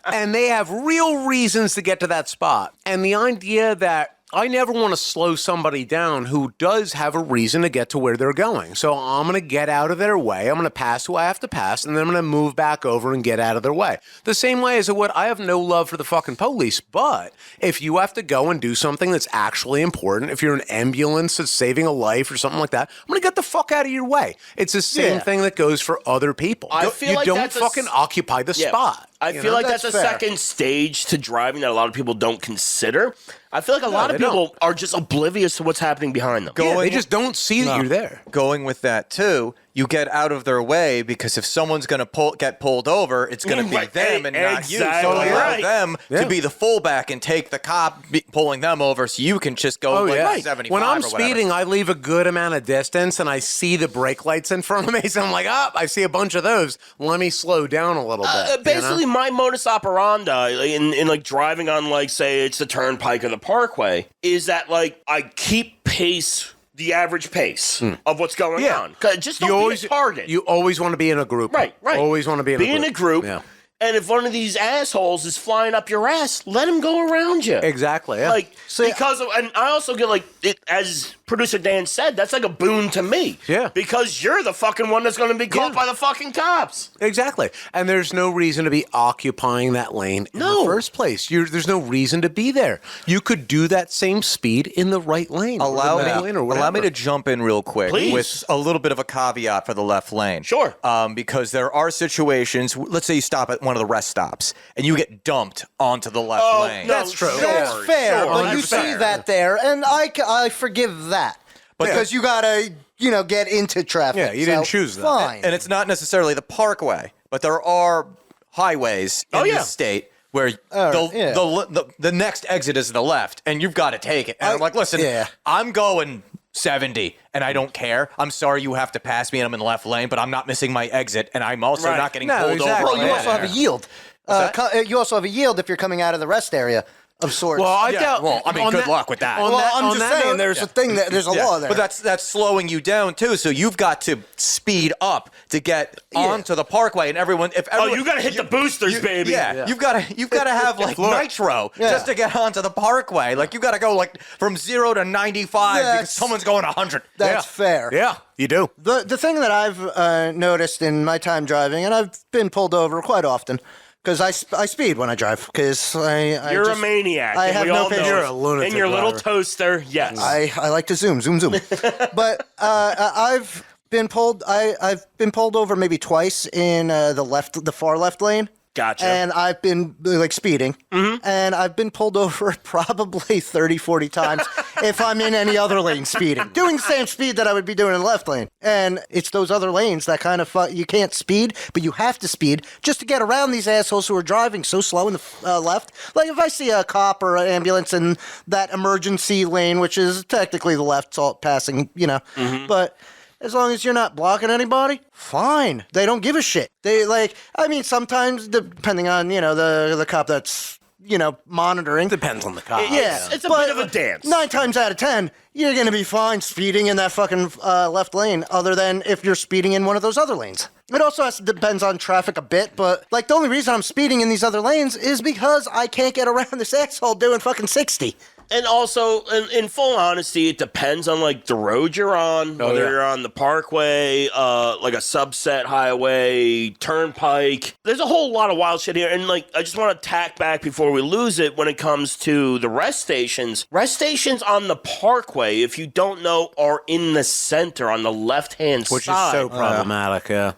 and they have real reasons to get to that spot. And the idea that I never want to slow somebody down who does have a reason to get to where they're going. So I'm going to get out of their way. I'm going to pass who I have to pass, and then I'm going to move back over and get out of their way. The same way as I would, I have no love for the fucking police, but if you have to go and do something that's actually important, if you're an ambulance that's saving a life or something like that, I'm going to get the fuck out of your way. It's the same thing that goes for other people. I feel you like don't that's fucking occupy the spot. I You feel know? like that's a fair. second stage to driving that a lot of people don't consider. I feel like a lot of people are just oblivious to what's happening behind them. Yeah, they just don't see that you're there. Going with that too, you get out of their way because if someone's going to get pulled over, it's going to be Right, them and not you. So exactly allow right. them to be the fullback and take the cop pulling them over, so you can just go like 75 When I'm or whatever. speeding, I leave a good amount of distance, and I see the brake lights in front of me, so I'm like, I see a bunch of those. Let me slow down a little bit. Basically, my modus operandi in like driving on, like, say it's the turnpike or the parkway, is that like I keep pace the average pace of what's going Yeah. on. Just don't be a target. You always want to be in a group. Right. Always want to be in a group. Be in a group. Yeah. And if one of these assholes is flying up your ass, let him go around you. Exactly. Yeah. Like, because of, and I also get like, as producer Dan said, that's like a boon to me. Yeah. Because you're the fucking one that's going to be caught by the fucking cops. Exactly. And there's no reason to be occupying that lane in the first place. There's no reason to be there. You could do that same speed in the right lane. Allow me to jump in real quick Please. with a little bit of a caveat for the left lane. Sure. Because there are situations, let's say you stop at one of the rest stops and you get dumped onto the left lane. no, That's true. That's fair, but you 100%. see that there, and I forgive that. Because you gotta, get into traffic. Yeah, you didn't choose that. Fine. And it's not necessarily the parkway, but there are highways in this state where the next exit is the left, and you've got to take it. And I'm like, listen, I'm going 70, and I don't care. I'm sorry you have to pass me, and I'm in the left lane, but I'm not missing my exit, and I'm also not getting pulled over. Well, you also have a yield. You also have a yield if you're coming out of the rest area of sorts. Well, I doubt. Well, I mean, good luck with that. I'm just saying, there's a thing there's a law there. But that's slowing you down too. So you've got to speed up to get onto the parkway, and everyone. You got to hit the boosters, baby. Yeah, you've got to have like nitro just to get onto the parkway. Like you got to go like from 0 to 95 because someone's going 100. That's fair. Yeah, you do. The thing that I've noticed in my time driving, and I've been pulled over quite often. Because I speed when I drive. Because you're a maniac. I have no patience. You're a lunatic. In your little driver. toaster, yes. I like to zoom. But I've been pulled. I've been pulled over maybe twice in the far left lane. Gotcha. And I've been like speeding, and I've been pulled over probably 30, 40 times if I'm in any other lane speeding, doing the same speed that I would be doing in the left lane. And it's those other lanes that kind of you can't speed, but you have to speed just to get around these assholes who are driving so slow in the left. Like if I see a cop or an ambulance in that emergency lane, which is technically the left, all passing, but. As long as you're not blocking anybody, fine. They don't give a shit. Sometimes, depending on, the cop that's, monitoring. Depends on the cop. It's a bit of a dance. 9 times out of 10, you're going to be fine speeding in that fucking left lane, other than if you're speeding in one of those other lanes. It also depends on traffic a bit, but, the only reason I'm speeding in these other lanes is because I can't get around this asshole doing fucking 60. And also, in full honesty, it depends on the road you're on, whether you're on the parkway, like a subset highway, turnpike. There's a whole lot of wild shit here. And I just want to tack back before we lose it when it comes to the rest stations. Rest stations on the parkway, if you don't know, are in the center on the left-hand side. Which is so problematic,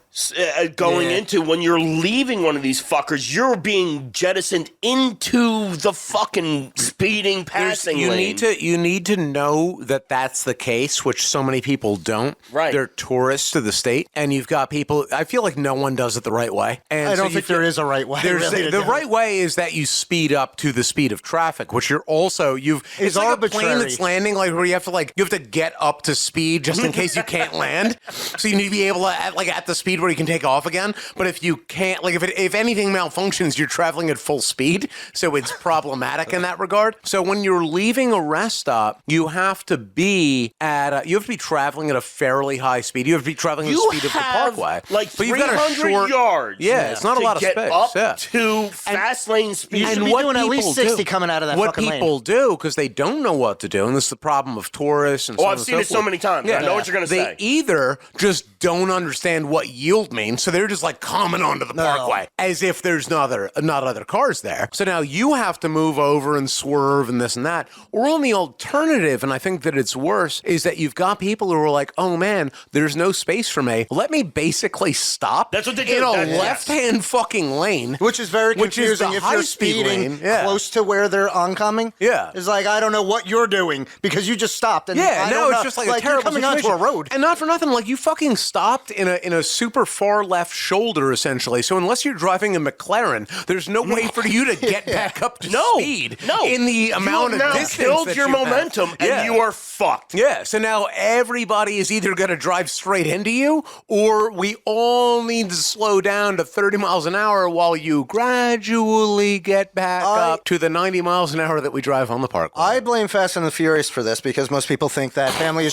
Going into when you're leaving one of these fuckers, you're being jettisoned into the fucking speeding passing lane. You need to know that that's the case, which so many people don't. Right. They're tourists to the state, and you've got people. I feel like no one does it the right way. And I don't think there is a right way. The right way is that you speed up to the speed of traffic, which you're also it's like arbitrary. a plane that's landing, where you have to get up to speed just in case you can't land. So you need to be able to at the speed where you can take off again. But if you can't, if anything malfunctions, you're traveling at full speed. So it's problematic in that regard. So when you're leaving a rest stop, you have to be traveling at a fairly high speed. You have to be traveling at the speed of the parkway. But 300 yards. Yeah, it's not a lot of get space. Up to fast lane speed. You should be doing at least 60 coming out of that fucking lane. What people do, because they don't know what to do, and this is the problem of tourists and so on I've seen it so many times. I know what you're going to say. They either just don't understand what yield means, so they're just coming onto the parkway as if there's not other cars there. So now you have to move over and swerve and this and that. Or on the alternative, and I think that it's worse, is that you've got people who are like, oh man, there's no space for me. Let me basically stop. That's what they do. In a left-hand fucking lane. Which is very confusing if you're speeding close to where they're oncoming. Yeah. It's I don't know what you're doing because you just stopped. And Yeah, now it's just a terrible you're coming situation. onto a road. And not for nothing, you fucking stopped in a super super far left shoulder, essentially. So unless you're driving a McLaren, there's no way for you to get back up to speed in the amount of distance killed that your you have. momentum, and you are fucked. Yeah, so now everybody is either going to drive straight into you, or we all need to slow down to 30 miles an hour while you gradually get back up to the 90 miles an hour that we drive on the parkway. I blame Fast and the Furious for this because most people think that driving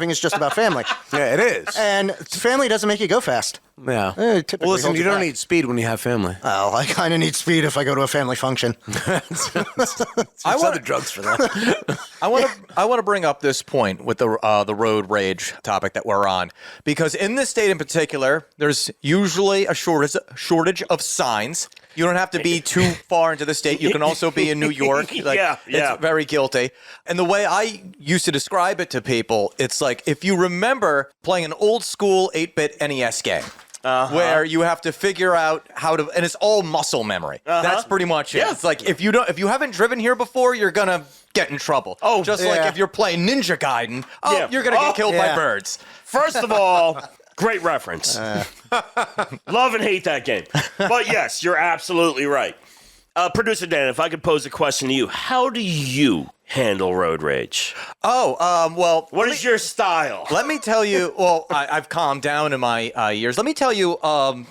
is just about family. Yeah, it is. And family doesn't make you go fast. Yeah. Typically Well, listen, holds you don't back. need speed when you have family. Oh, I kind of need speed if I go to a family function. I want the drugs for that. I want to bring up this point with the road rage topic that we're on, because in this state in particular, there's usually a shortage of signs. You don't have to be too far into the state. You can also be in New York. It's very guilty. And the way I used to describe it to people, it's like if you remember playing an old school 8-bit NES game. Where you have to figure out how to, and it's all muscle memory. That's pretty much it. Yeah. It's like if you haven't driven here before, you're gonna get in trouble. Oh, just like if you're playing Ninja Gaiden, you're gonna get killed by birds. First of all, great reference. Love and hate that game. But yes, you're absolutely right. Producer Dan, if I could pose a question to you, how do you handle road rage? Well, What is your style? let me tell you. Well, I've calmed down in my years. Let me tell you.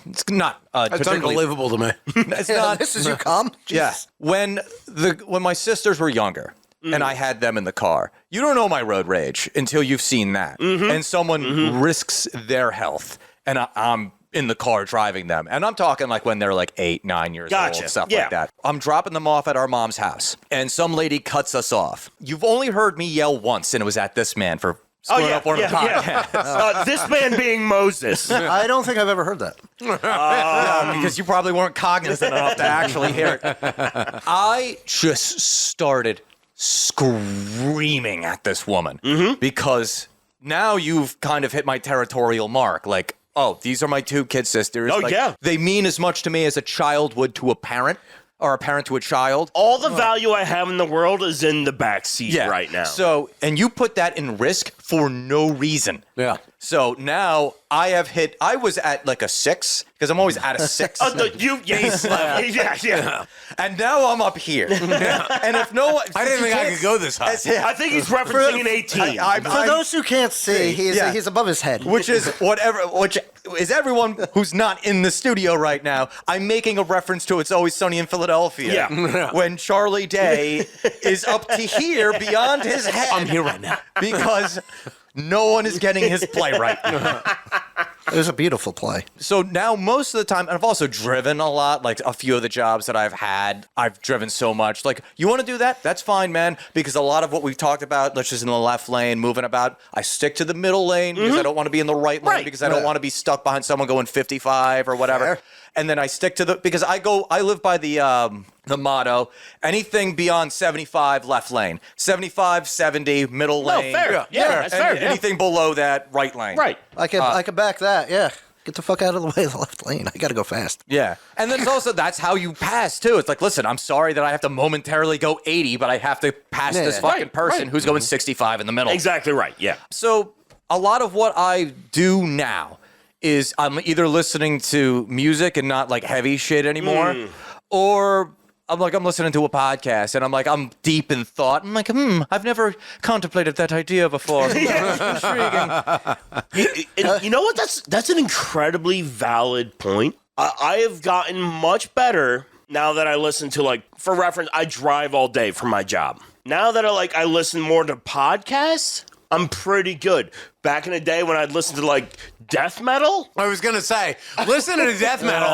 It's not. It's particularly- unbelievable to me. It's not. This is you calm? Yeah. When my sisters were younger and I had them in the car, you don't know my road rage until you've seen that. And someone risks their health, and I'm in the car driving them. And I'm talking like when they're like 8, 9 years old, stuff like that. I'm dropping them off at our mom's house, and some lady cuts us off. You've only heard me yell once, and it was at this man for screwing up one of the podcasts. This man being Moses. I don't think I've ever heard that. Because you probably weren't cognizant enough to actually hear it. I just started screaming at this woman because now you've kind of hit my territorial mark. Like, oh, these are my two kid sisters. Oh, like, yeah. They mean as much to me as a child would to a parent or a parent to a child. All the value I have in the world is in the backseat right now. So, and you put that in risk for no reason. Yeah. So now I was at like a 6 because I'm always at a 6. Yeah. And now I'm up here. And if no one, I didn't think I could go this high. I think he's referencing an 18. For those who can't see, he's above his head. which is everyone who's not in the studio right now. I'm making a reference to It's Always Sunny in Philadelphia. Yeah. When Charlie Day is up to here beyond his head. I'm here right now. Because no one is getting his play right. It was a beautiful play. So now most of the time, and I've also driven a lot, like a few of the jobs that I've had, I've driven so much. Like, you want to do that? That's fine, man. Because a lot of what we've talked about, let's just in the left lane, moving about, I stick to the middle lane because I don't want to be in the right lane because I don't want to be stuck behind someone going 55 or whatever. Fair. And then I stick to because I live by the motto, anything beyond 75, left lane. 75, 70, middle lane. Fair. Yeah, that's fair. Anything below that, right lane. Right. I could back that, yeah. Get the fuck out of the way of the left lane. I gotta go fast. Yeah. And then it's also, that's how you pass, too. It's like, listen, I'm sorry that I have to momentarily go 80, but I have to pass this fucking person who's going 65 in the middle. Exactly right. Yeah. So a lot of what I do now is I'm either listening to music and not like heavy shit anymore, or I'm listening to a podcast and I'm deep in thought. I'm like, I've never contemplated that idea before. Intriguing. And you know what? That's an incredibly valid point. I have gotten much better now that I listen to, for reference, I drive all day for my job. Now that I listen more to podcasts, I'm pretty good. Back in the day when I'd listen to death metal. I was gonna say, listen to death metal.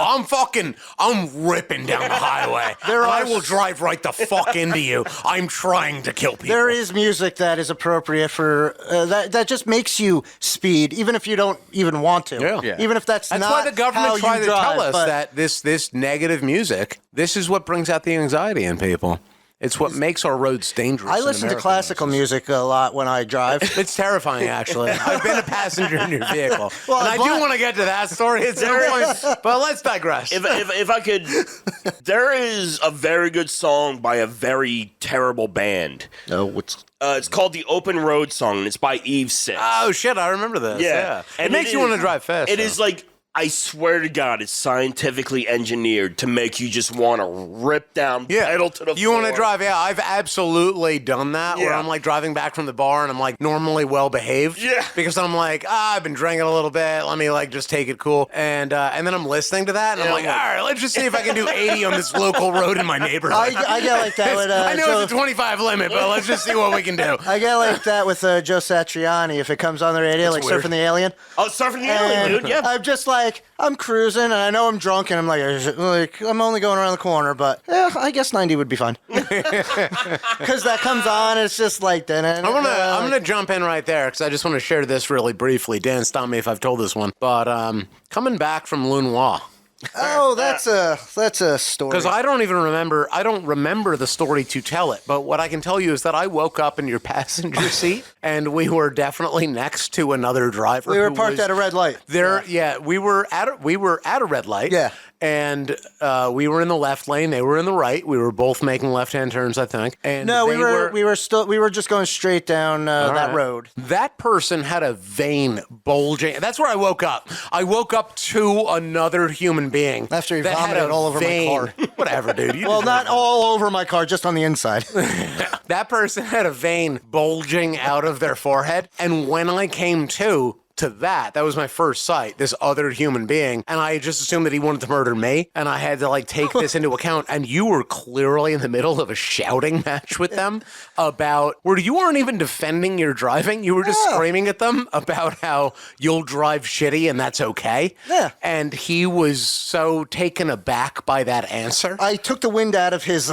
I'm ripping down the highway. I will drive right the fuck into you. I'm trying to kill people. There is music that is appropriate for that just makes you speed, even if you don't even want to. Yeah. Even if that's That's not why the government how tried you to drive, tell us but- that this negative music, this is what brings out the anxiety in people. It's what makes our roads dangerous. I in listen to America. classical music a lot when I drive. It's terrifying, actually. I've been a passenger in your vehicle. Well, and I do but- want to get to that story at some point, but let's digress. If I could, there is a very good song by a very terrible band. No, It's called the Open Road Song, and it's by Eve Six. Oh, shit, I remember this. Yeah. And it makes you want to drive fast. It though. is like, I swear to God, it's scientifically engineered to make you just want to rip down pedal to the You floor. want to drive? Yeah, I've absolutely done that. Where Yeah. I'm like driving back from the bar and I'm like normally well behaved. Yeah. Because I'm like, I've been drinking a little bit. Let me like just take it cool. And then I'm listening to that and I'm Yeah, like, I'm like- all right, let's just see if I can do 80 on this local road in my neighborhood. I get like that with I know Joe, it's a 25 limit, but let's just see what we can do. I get like that with Joe Satriani if it comes on the radio, like weird. Surfing the Alien. Oh, Surfing the Alien, And dude, yeah. I'm just like, I'm cruising and I know I'm drunk and I'm like I'm only going around the corner, but I guess 90 would be fine. Because that comes on, it's just like then. I'm gonna jump in right there because I just want to share this really briefly. Dan, stop me if I've told this one, but coming back from Lunois. Oh, that's a story. Because I don't remember the story to tell it. But what I can tell you is that I woke up in your passenger seat, and we were definitely next to another driver. We were who parked was at a red light. There, yeah, we were at a red light. Yeah. And we were in the left lane. They were in the right. We were both making left-hand turns, I think. And No, we they were just going straight down that right. road. That person had a vein bulging. That's where I woke up. I woke up to another human being. After he that had vomited a all over my vein. car. Whatever, dude. You Well, deserve not all over my car, just on the inside. That person had a vein bulging out of their forehead. And when I came to that was my first sight, this other human being, and I just assumed that he wanted to murder me, and I had to like take this into account. And you were clearly in the middle of a shouting match with them about where you weren't even defending your driving, you were just screaming at them about how you'll drive shitty and that's okay. Yeah. And he was so taken aback by that answer. I took the wind out of his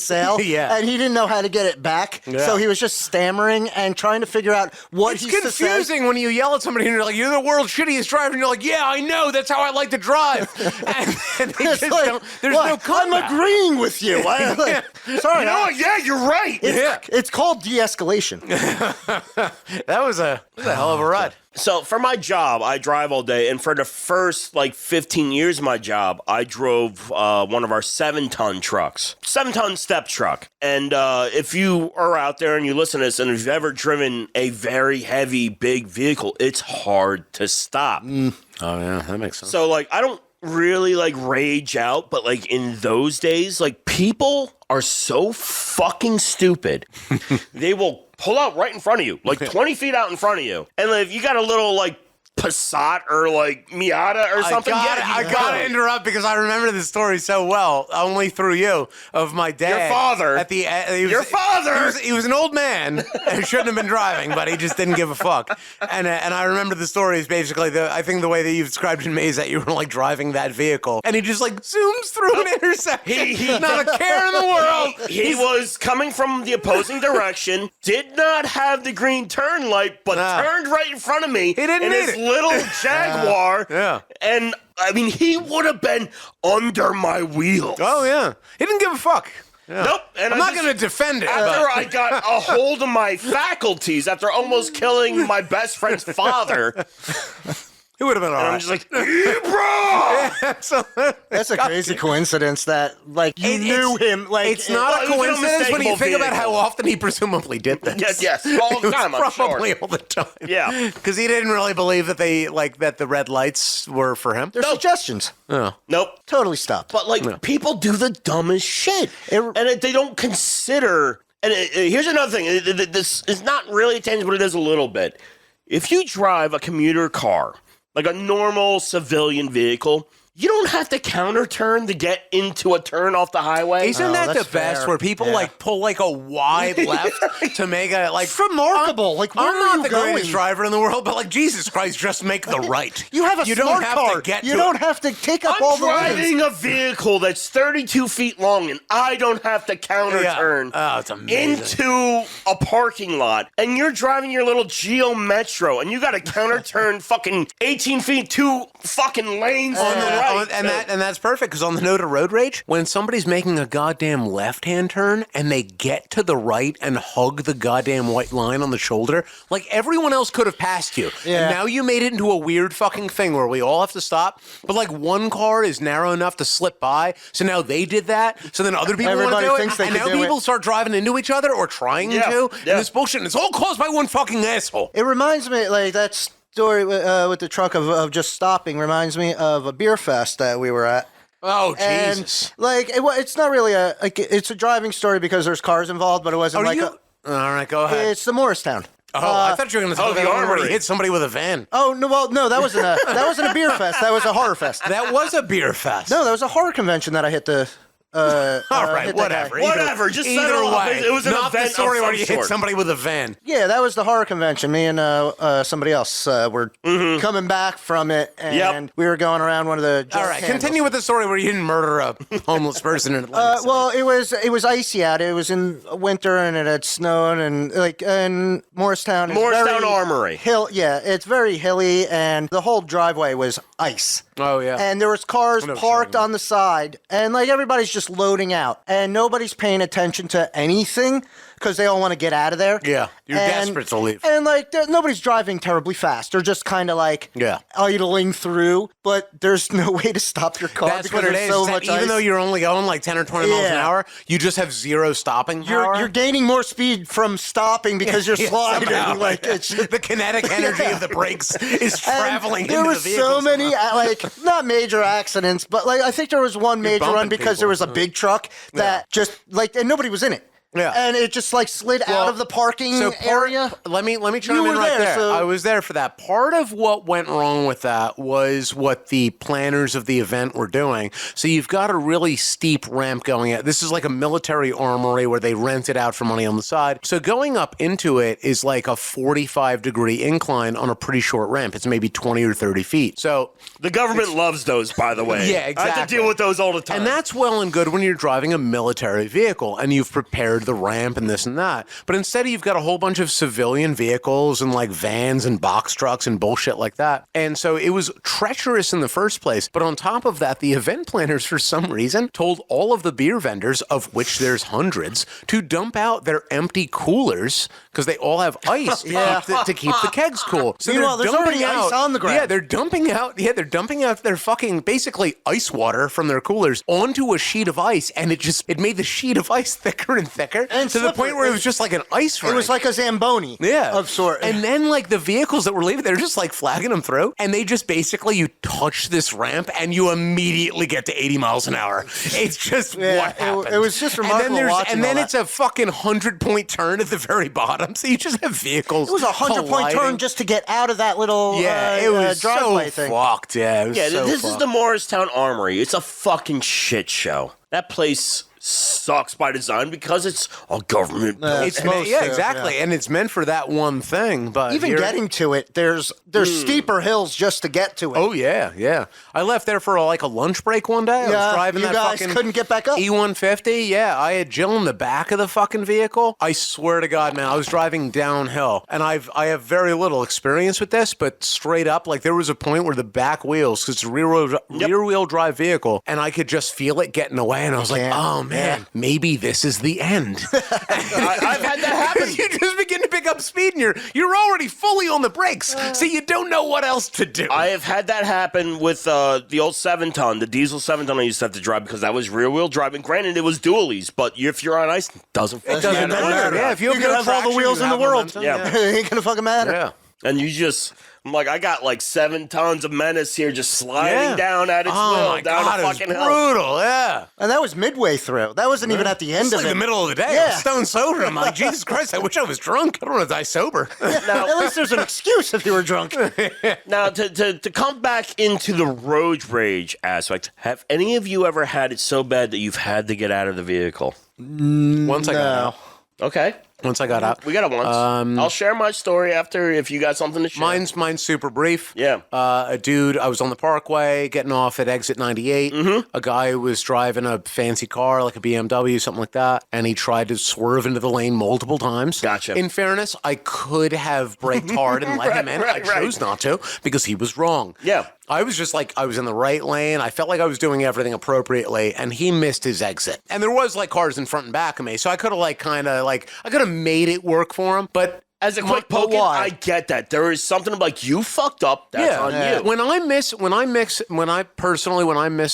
sail, Yeah. and he didn't know how to get it back, so he was just stammering and trying to figure out what It's he's to say. confusing when you yell at somebody and you're like, you're the world's shittiest driver, and you're like, yeah, I know, that's how I like to drive. And they It's just like, don't, there's "What? no I'm comeback. agreeing with you. Sorry, You know what? Yeah, you're right. It's called de-escalation. That was a hell of a ride. So for my job, I drive all day, and for the first 15 years of my job, I drove one of our 7-ton trucks, 7-ton step truck. And if you are out there and you listen to this, and if you've ever driven a very heavy, big vehicle, it's hard to stop. Oh yeah, that makes sense. So I don't really rage out, but in those days, people are so fucking stupid. They will pull out right in front of you, 20 feet out in front of you. And if you got a little Passat or Miata or something, I gotta interrupt because I remember this story so well, only through you, of my dad. Your father. At the Your father. He was an old man and shouldn't have been driving, but he just didn't give a fuck. And I remember the story is basically I think the way that you've described it to me is that you were driving that vehicle, and he just zooms through an intersection, not a care in the world. He was coming from the opposing direction, did not have the green turn light, but turned right in front of me. He didn't in need his it. little Jaguar. Yeah. And he would have been under my wheels. Oh yeah, he didn't give a fuck. Yeah. Nope. And I'm not going to defend it. After I got a hold of my faculties, after almost killing my best friend's father, It would have been all I'm right. just Ibra! That's a crazy coincidence that you knew him. It's not a it was an coincidence when you unmistakable think about vehicle. how often he presumably did this. Yes, all the time, I'm sure. Probably all the time. Yeah. Because he didn't really believe that that the red lights were for him. There's suggestions. Oh. Nope. Totally stopped. But people do the dumbest shit, and they don't consider. And here's another thing. This is not really a tangent, but it is a little bit. If you drive a commuter car, like a normal civilian vehicle, you don't have to counter turn to get into a turn off the highway. Isn't that the that's best fair. where people pull a wide left to make a It's remarkable. Where I'm are not you the going? greatest driver in the world, but Jesus Christ, just make the right. You have a you smart don't have car. to get you to don't it. have to take up I'm all the lanes. driving a vehicle that's 32 feet long, and I don't have to counter turn Oh, it's amazing. into a parking lot. And you're driving your little Geo Metro, and you got to counter turn fucking 18 feet, 2 fucking lanes on the right. right. And that's perfect, because on the note of road rage, when somebody's making a goddamn left-hand turn and they get to the right and hug the goddamn white line on the shoulder, like everyone else could have passed you. Yeah. And now you made it into a weird fucking thing where we all have to stop, but like one car is narrow enough to slip by, so now they did that, so then other people want Everybody to do thinks it, they and can now do people it. start driving into each other or trying to, and this bullshit, and it's all caused by one fucking asshole. It reminds me, like, that story with the truck of just stopping reminds me of a beer fest that we were at. Oh, And, Jesus. like, it's not really it's a driving story because there's cars involved, but it wasn't All like right, go ahead. it's the Morristown. I thought you were going to talk the about where armory. he hit somebody with a van. Oh, no, well, no, that wasn't a beer fest. That was a horror fest. That was a beer fest. No, that was a horror convention that I hit the... All right, hit that guy. whatever. Whatever, just either settle up. way. It was an not event the story of where some you hit sort. somebody with a van. Yeah, that was the horror convention. Me and somebody else were coming back from it, and we were going around one of the... All right, continue with the story where you didn't murder a homeless person in Atlantic City. Well, it was icy out. It was in winter, and it had snowed, and Morristown is Morristown very Armory. Yeah, it's very hilly, and the whole driveway was ice. Oh, yeah. And there was cars No parked shame. on the side, and like everybody's just loading out, and nobody's paying attention to anything because they all want to get out of there. Yeah, you're desperate to leave. And like nobody's driving terribly fast. They're just kind of like idling through, but there's no way to stop your car That's because what it there's is. so That much even ice. though you're only going like 10 or 20 miles an Yeah. hour, you just have zero stopping power. You're gaining more speed from stopping because you're sliding. somehow. Like it's the kinetic energy of the brakes is and traveling there into was the vehicle so many somehow. like not major accidents, but like I think there was one major one bumping because there people. was a big truck that just like and nobody was in it. Yeah. And it just like slid out of the parking area. Let me chime You in were right there. so- I was there for that. Part of what went wrong with that was what the planners of the event were doing. So you've got a really steep ramp going out. This is like a military armory where they rent it out for money on the side. So going up into it is like a 45-degree incline on a pretty short ramp. It's maybe 20 or 30 feet. So The government loves those, by the way. Yeah, I have exactly. to deal with those all the time. And that's well and good when you're driving a military vehicle and you've prepared the ramp and this and that. But instead, you've got a whole bunch of civilian vehicles and like vans and box trucks and bullshit like that. And so it was treacherous in the first place. But on top of that, the event planners, for some reason, told all of the beer vendors, of which there's hundreds, to dump out their empty coolers because they all have ice to keep the kegs cool. So Meanwhile, they're there's already dumping ice out, on the ground. Yeah, they're dumping out their fucking basically ice water from their coolers onto a sheet of ice, and it made the sheet of ice thicker and thicker And to the point where it was just like an ice rink. It was like a Zamboni of sort. And then like the vehicles that were leaving, they're just like flagging them through, and they just basically you touch this ramp and you immediately get to 80 miles an hour. It's just what happened. it was just remarkable watching And then all it's a fucking 100-point turn at the very bottom, so you just have vehicles. It was a 100-point colliding. turn just to get out of that little it was driveway so thing. fucked. Yeah, it was Yeah, so this is fucked. the Morristown Armory. It's a fucking shit show. That place sucks by design because it's a government building. It's Most yeah, of, exactly, and it's meant for that one thing. But Even you're- getting to it, there's steeper hills just to get to it. Oh yeah. I left there for like a lunch break one day. I was Yeah, driving you that guys fucking couldn't get back up? E150. Yeah, I had Jill in the back of the fucking vehicle. I swear to God, man, I was driving downhill, and I have very little experience with this, but straight up, like there was a point where the back wheels, because it's a rear wheel drive vehicle, and I could just feel it getting away, and I was like, oh man, maybe this is the end. I've had that happen. You just begin to pick up speed, and you're already fully on the brakes, so you don't know what else to do. I have had that happen with the old 7-ton, the diesel 7-ton I used to have to drive because that was rear-wheel driving. Granted, it was dualies, but if you're on ice, it doesn't fucking matter. Yeah, if you You can have all the wheels in the world. Yeah. It ain't gonna fucking matter. Yeah. And you just, I'm like, I got like 7 tons of menace here just sliding down at its Oh will my down God, a it was fucking hill. brutal, yeah. And that was midway through. That wasn't even at the end It's of like it. the middle of the day. I Yeah. was stone sober. I'm like, Jesus Christ, I wish I was drunk. I don't want to die sober. At least there's an excuse if you were drunk. Now, to come back into the road rage aspect, have any of you ever had it so bad that you've had to get out of the vehicle? Once I got out. Okay. Once I got out. We got it once. I'll share my story after if you got something to share. Mine's super brief. Yeah. A dude, I was on the Parkway, getting off at exit 98. Mm-hmm. A guy was driving a fancy car, like a BMW, something like that, and he tried to swerve into the lane multiple times. Gotcha. In fairness, I could have braked hard and let him in. I chose not to because he was wrong. Yeah. I was just like, I was in the right lane. I felt like I was doing everything appropriately, and he missed his exit. And there was like cars in front and back of me, so I could have like I could have made it work for him, but. As a quick poke, I get that. There is something like you fucked up. That's on you. When I miss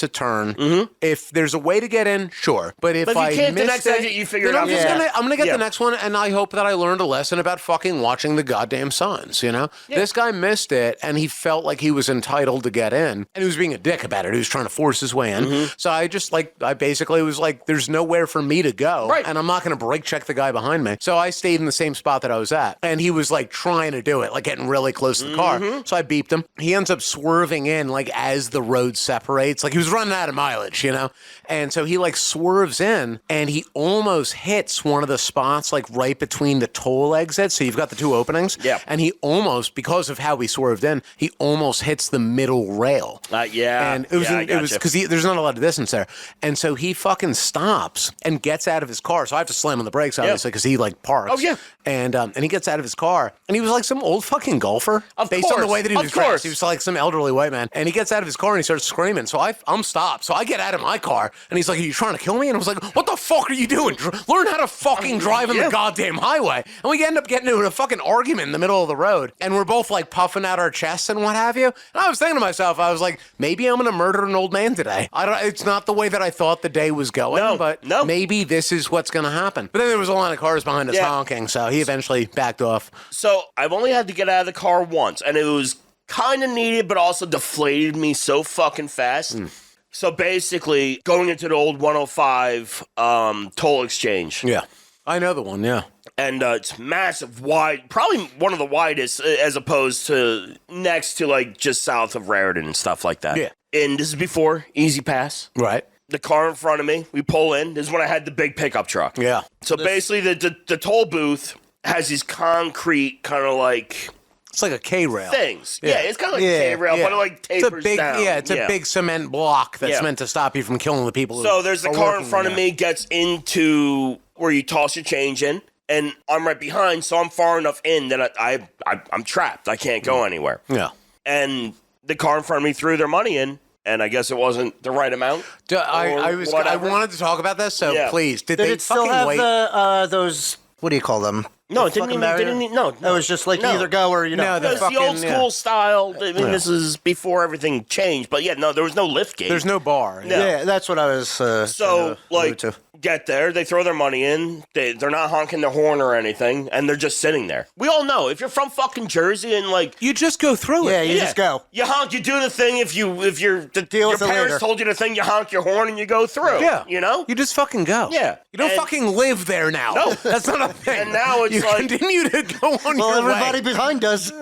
a turn, if there's a way to get in, sure. But if you I can't, miss the next exit, you figure it out. I'm gonna get the next one, and I hope that I learned a lesson about fucking watching the goddamn signs. You know, this guy missed it, and he felt like he was entitled to get in, and he was being a dick about it. He was trying to force his way in. So I basically was like, there's nowhere for me to go, and I'm not gonna brake check the guy behind me. So I stayed in the same spot that I was at. And he was like trying to do it, like getting really close to the car. So I beeped him. He ends up swerving in like as the road separates. Like he was running out of mileage, you know? And so he like swerves in and he almost hits one of the spots like right between the toll exits. So you've got the two openings. Yeah. And he almost, because of how he swerved in, he almost hits the middle rail. And it was because there's not a lot of distance there. And so he fucking stops and gets out of his car. So I have to slam on the brakes, obviously, because he like parks. Oh, yeah. And he gets out of his car, and he was like some old fucking golfer. Based on the way that he was dressed. He was like some elderly white man. And he gets out of his car, and he starts screaming. So I'm stopped. So I get out of my car, and he's like, are you trying to kill me? And I was like, what the fuck are you doing? Learn how to fucking drive on the goddamn highway. And we end up getting into a fucking argument in the middle of the road. And we're both like puffing out our chests and what have you. And I was thinking to myself, I was like, maybe I'm going to murder an old man today. It's not the way that I thought the day was going, but maybe this is what's going to happen. But then there was a line of cars behind us honking, so he eventually backed off. So I've only had to get out of the car once, and it was kind of needed, but also deflated me so fucking fast. So basically, going into the old 105 toll exchange. Yeah. I know the one, yeah. And it's massive, wide, probably one of the widest as opposed to next to like just south of Raritan and stuff like that. Yeah. And this is before Easy Pass. Right. The car in front of me, we pull in. This is when I had the big pickup truck. Yeah. So basically, the toll booth has these concrete kind of like... It's like a K-rail. Things. Yeah, it's kind of like a K-rail, but it like tapers down. Yeah, it's a big cement block that's meant to stop you from killing the people. So there's the car in front of me gets into where you toss your change in, and I'm right behind, so I'm far enough in that I'm trapped. I can't go anywhere. Yeah. And the car in front of me threw their money in, and I guess it wasn't the right amount. I wanted to talk about this, so please. Did they it still have wait? those, what do you call them? No, it didn't even, no. It was just like either go or, you know. No, It's the old school style. I mean, this is before everything changed. But yeah, no, there was no lift gate. There's no bar. No. Yeah, that's what I was So, like, to. Get there, they throw their money in, they're not honking their horn or anything, and they're just sitting there. We all know, if you're from fucking Jersey and like... You just go through it. Yeah, you just go. You honk, you do the thing, if your Deal parents told you the thing, you honk your horn and you go through. Yeah. You know? You just fucking go. Yeah. You don't fucking live there now. No. That's not a thing. And now it's you like... continue to go on your everybody way. behind does.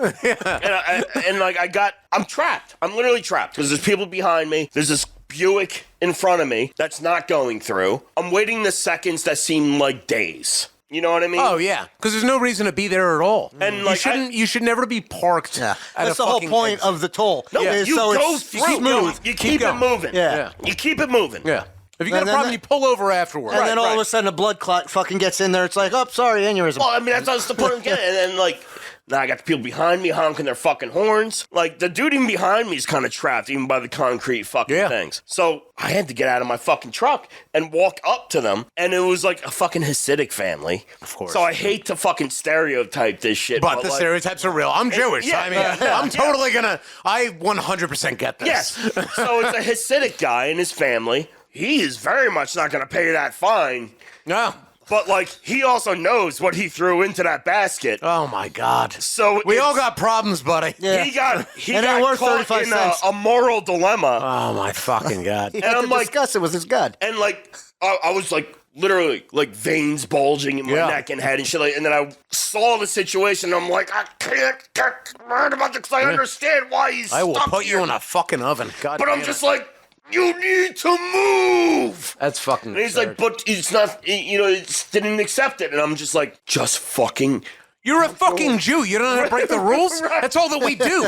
I'm trapped. I'm literally trapped, because there's people behind me, there's this Buick in front of me that's not going through. I'm waiting the seconds that seem like days. You know what I mean? Oh yeah, because there's no reason to be there at all. And like, you should never be parked. Yeah, at that's a the whole fucking point exit. of the toll. No, you so go it's through. smooth. You keep it going. moving. Yeah. You keep it moving. Yeah. If you got And a then problem, you pull over afterwards. And then all of a sudden a blood clot fucking gets in there. It's like, oh, sorry, aneurysm. Well, I mean, that's the point I'm getting. And then, like, now I got the people behind me honking their fucking horns. Like, the dude even behind me is kind of trapped, even by the concrete fucking things. So I had to get out of my fucking truck and walk up to them. And it was like a fucking Hasidic family. Of course. So I hate to fucking stereotype this shit. But the like, stereotypes are real. I'm Jewish. yeah, I mean, yeah, I'm totally gonna. I 100% get this. Yes. So it's a Hasidic guy and his family. He is very much not going to pay that fine. No. But, like, he also knows what he threw into that basket. Oh my God. So we all got problems, buddy. Yeah. He got And they're worth caught 35 in cents. a moral dilemma. Oh my fucking God. He had I'm to like- discuss it with his gut. And, like, I was, like, literally, like, veins bulging in my neck and head and shit. Like, and then I saw the situation, and I'm like, I can't get mad about this because I understand why he's I will stuck put here. you in a fucking oven. God But I'm damn just it. like, you need to move. That's fucking And he's absurd. like, but it's not, it didn't accept it. And I'm just like, just fucking. You're a fucking Jew. You don't know how to break the rules? Right. That's all that we do.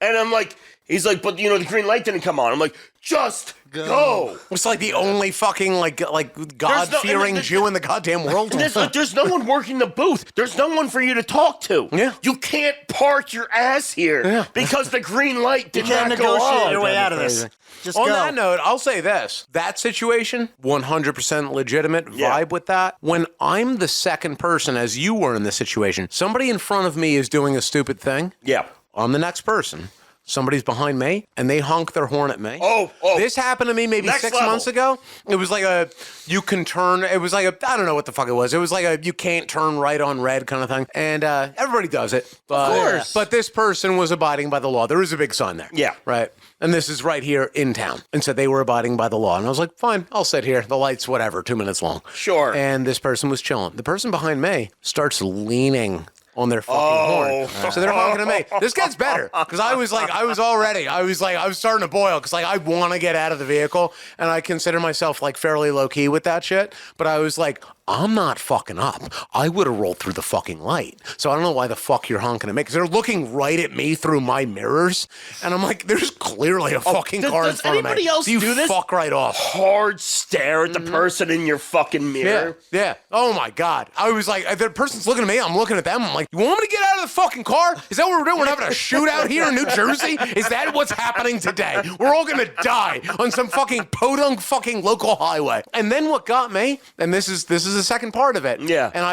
And I'm like, he's like, but the green light didn't come on. I'm like, just go. It's like the only fucking like God-fearing Jew in the goddamn world. There's no one working the booth. There's no one for you to talk to. Yeah. You can't park your ass here because the green light did can't not go negotiate on. your way out of this. Just On go. that note, I'll say this. That situation, 100% legitimate vibe with that. When I'm the second person, as you were in this situation, somebody in front of me is doing a stupid thing. Yeah. I'm the next person. Somebody's behind me, and they honk their horn at me. Oh. This happened to me maybe Next 6 level. months ago. It was like you can turn, it was like I don't know what the fuck it was. It was like you can't turn right on red kind of thing. And everybody does it. But, Of course. But this person was abiding by the law. There was a big sign there. Yeah. Right. And this is right here in town. And so they were abiding by the law. And I was like, fine, I'll sit here. The light's whatever, 2 minutes long. Sure. And this person was chilling. The person behind me starts leaning on their fucking horn. So they're honking at me. This gets better because I was starting to boil because I want to get out of the vehicle and I consider myself like fairly low key with that shit. But I was like, I'm not fucking up. I would have rolled through the fucking light. So I don't know why the fuck you're honking at me because they're looking right at me through my mirrors. And I'm like, there's clearly a fucking car in front of me. Does anybody else So you do this? fuck right off. Hard stare at the person in your fucking mirror. Yeah. Oh my God. I was like, the person's looking at me. I'm looking at them. I'm like, you want me to get out of the fucking car? Is that what we're doing? We're having a shootout here in New Jersey? Is that what's happening today? We're all gonna die on some fucking podunk fucking local highway. And then what got me, and this is the second part of it. Yeah. And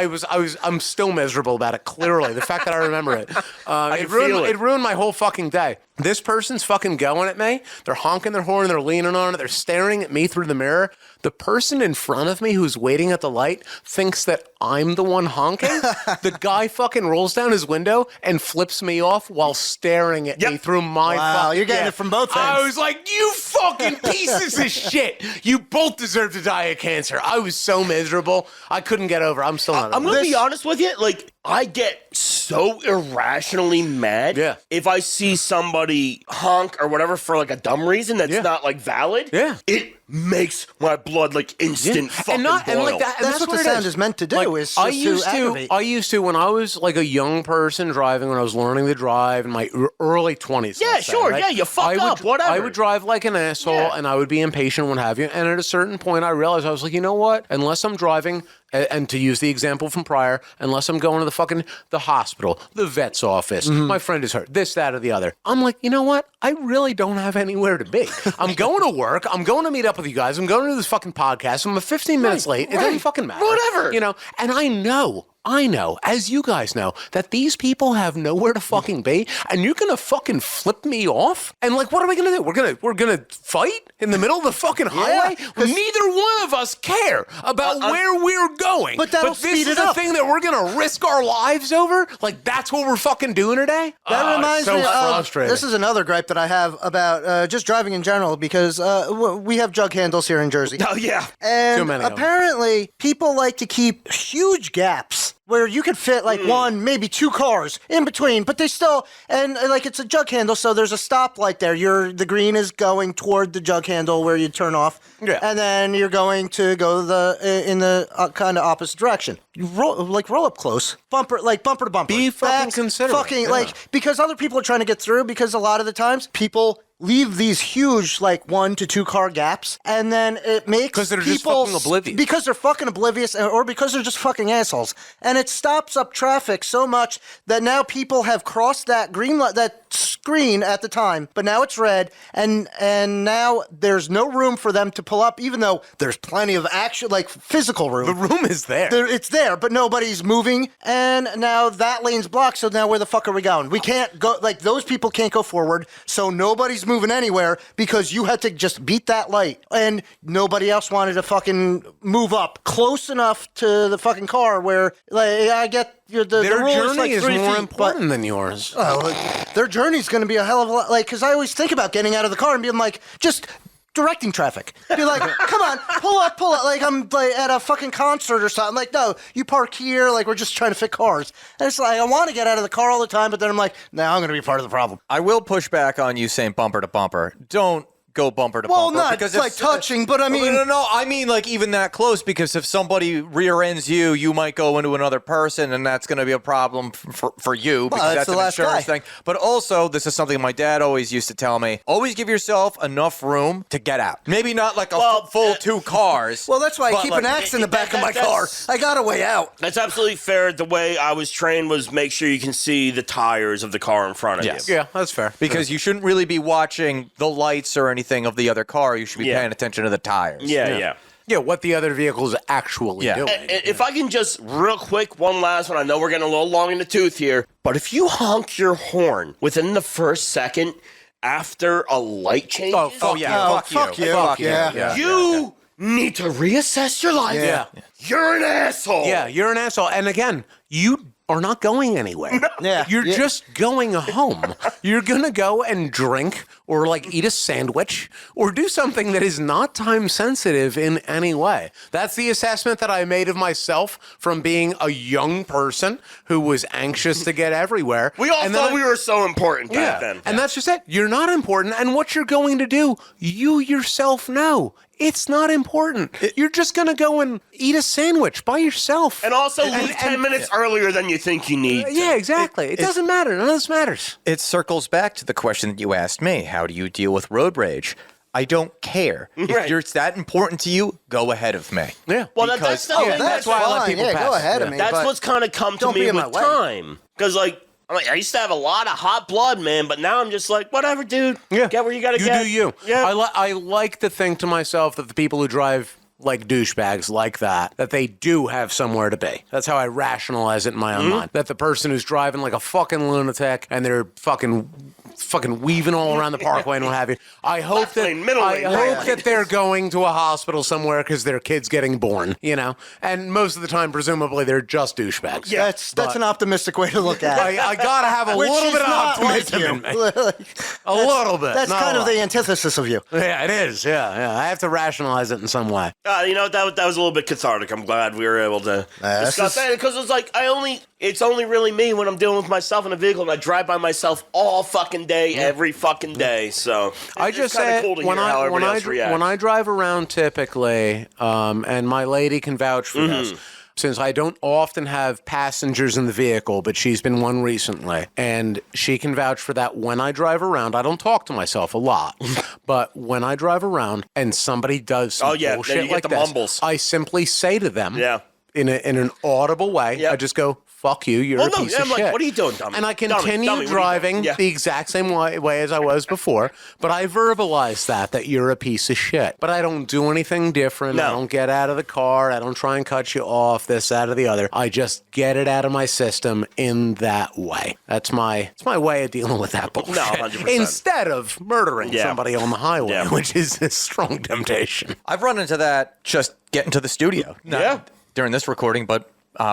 I'm still miserable about it. Clearly, the fact that I remember it, can feel it. it ruined my whole fucking day. This person's fucking going at me. They're honking their horn. They're leaning on it. They're staring at me through the mirror. The person in front of me who's waiting at the light thinks that I'm the one honking. The guy fucking rolls down his window and flips me off while staring at me through my Wow, fucking... you're getting it from both ends. I was like, you fucking pieces of shit. You both deserve to die of cancer. I was so miserable. I couldn't get over it. I'm still not I'm over going it. to be honest with you. Like, I get so irrationally mad if I see somebody honk or whatever for like a dumb reason that's not like valid. Yeah. It makes my blood like instant fucking boil. And like that, and That's what the it sound is meant to do, Like, is just to aggravate. I used to, when I was like a young person driving, when I was learning to drive in my early 20s. Yeah, let's say, sure, right? yeah, you fuck up, whatever. I would drive like an asshole and I would be impatient, what have you. And at a certain point, I realized, I was like, you know what? Unless I'm driving, and to use the example from prior, unless I'm going to the hospital, the vet's office, my friend is hurt, this, that, or the other. I'm like, you know what? I really don't have anywhere to be. I'm going to work. I'm going to meet up with you guys. I'm going to do this fucking podcast. I'm 15 minutes late. It doesn't fucking matter. Whatever. You know, and I know, as you guys know, that these people have nowhere to fucking be, and you're gonna fucking flip me off? And like, what are we gonna do? We're gonna fight in the middle of the fucking highway? Neither one of us care about where we're going. But that'll this speed is it the up. thing that we're gonna risk our lives over? Like, that's what we're fucking doing today? That reminds so me of, frustrating. this is another gripe that I have about just driving in general, because we have jug handles here in Jersey. Oh, yeah. And Too many of them. apparently, people like to keep huge gaps where you could fit like one, maybe two cars in between, but they still, and like it's a jug handle, so there's a stoplight there. The green is going toward the jug handle where you turn off, and then you're going to go in the kind of opposite direction. You roll up close, bumper to bumper. Be fucking That's considerate. fucking because other people are trying to get through, because a lot of the times people leave these huge, like 1 to 2 car gaps, and then it makes Because they're just people fucking oblivious. because they're fucking oblivious, or because they're just fucking assholes. And it stops up traffic so much that now people have crossed that green light, that screen at the time, but now it's red, and now there's no room for them to pull up, even though there's plenty of actual, like, physical room. The room is there. It's there, but nobody's moving, and now that lane's blocked, so now where the fuck are we going? We can't go, like, those people can't go forward, so nobody's moving anywhere, because you had to just beat that light, and nobody else wanted to fucking move up close enough to the fucking car where, like, I get the Their rule journey is like is 3 more feet, important than yours. their journey's going to be a hell of a lot, like, because I always think about getting out of the car and being like, just directing traffic. Be like, come on, pull up. Like, I'm like at a fucking concert or something. Like, no, you park here. Like, we're just trying to fit cars. And it's like, I want to get out of the car all the time, but then I'm like, now I'm going to be part of the problem. I will push back on you saying bumper to bumper. Don't go bumper to Well, bumper. not because like touching, but I mean... No, I mean like even that close, because if somebody rear ends you, you might go into another person, and that's going to be a problem for you, because that's the an last insurance guy. thing. But also, this is something my dad always used to tell me, always give yourself enough room to get out. Maybe not like a full 2 cars. Well, that's why I but keep like, an axe in the back of my car. I got a way out. That's absolutely fair. The way I was trained was make sure you can see the tires of the car in front of Yes. you. Yeah, that's fair. Because you shouldn't really be watching the lights or anything of the other car. You should be paying attention to the tires. Yeah. Yeah, what the other vehicle is actually doing. If I can just real quick, one last one. I know we're getting a little long in the tooth here, but if you honk your horn within the first second after a light changes, Fuck you. you need to reassess your life. Yeah. You're an asshole. Yeah, you're an asshole. And again, you are not going anywhere. Yeah. You're just going home. You're going to go and drink or like eat a sandwich or do something that is not time sensitive in any way. That's the assessment that I made of myself from being a young person who was anxious to get everywhere. We all thought we were so important back then. And that's just it. You're not important. And what you're going to do, you yourself know. It's not important. You're just going to go and eat a sandwich by yourself. And also leave 10 minutes earlier than you think you need to. Yeah, exactly. It doesn't matter. None of this matters. It circles back to the question that you asked me. How do you deal with road rage? I don't care. If it's that important to you, go ahead of me. Yeah. Well, that's the thing. That's why I let fine. people Yeah, pass. go ahead of me. That's but what's kind of come to don't me be in with my way. time. Because, I used to have a lot of hot blood, man, but now I'm just like, whatever, dude. Yeah. Get where you got to You get. do you. Yeah. I like to think to myself that the people who drive like douchebags like that they do have somewhere to be. That's how I rationalize it in my own mind. That the person who's driving like a fucking lunatic and they're fucking weaving all around the parkway and what have you. I hope that they're going to a hospital somewhere because their kid's getting born, and most of the time, presumably, they're just douchebags. Yeah, that's an optimistic way to look at it. I gotta have a Which little is bit of not optimism in me. like you. A little bit. That's not kind a of lot. the antithesis of you. Yeah, it is. Yeah. I have to rationalize it in some way. That was a little bit cathartic. I'm glad we were able to discuss that because it's like it's only really me when I'm dealing with myself in a vehicle and I drive by myself all fucking day, every fucking day. So I just kind say of cool to hear how everybody else reacts. when I drive around typically, and my lady can vouch for this. Since I don't often have passengers in the vehicle, but she's been one recently, and she can vouch for that when I drive around. I don't talk to myself a lot, but when I drive around and somebody does some bullshit then you get like the this, mumbles. I simply say to them in an audible way, Yep. I just go, fuck you, you're a piece of I'm like, shit. what are you doing, dummy? And I Dummy, continue what are you driving doing? Yeah. the exact same way as I was before, but I verbalize that you're a piece of shit. But I don't do anything different. No. I don't get out of the car. I don't try and cut you off, this, that, or the other. I just get it out of my system in that way. It's my way of dealing with that bullshit. No, 100%. Instead of murdering somebody on the highway, which is a strong temptation. I've run into that just getting to the studio. Not during this recording, but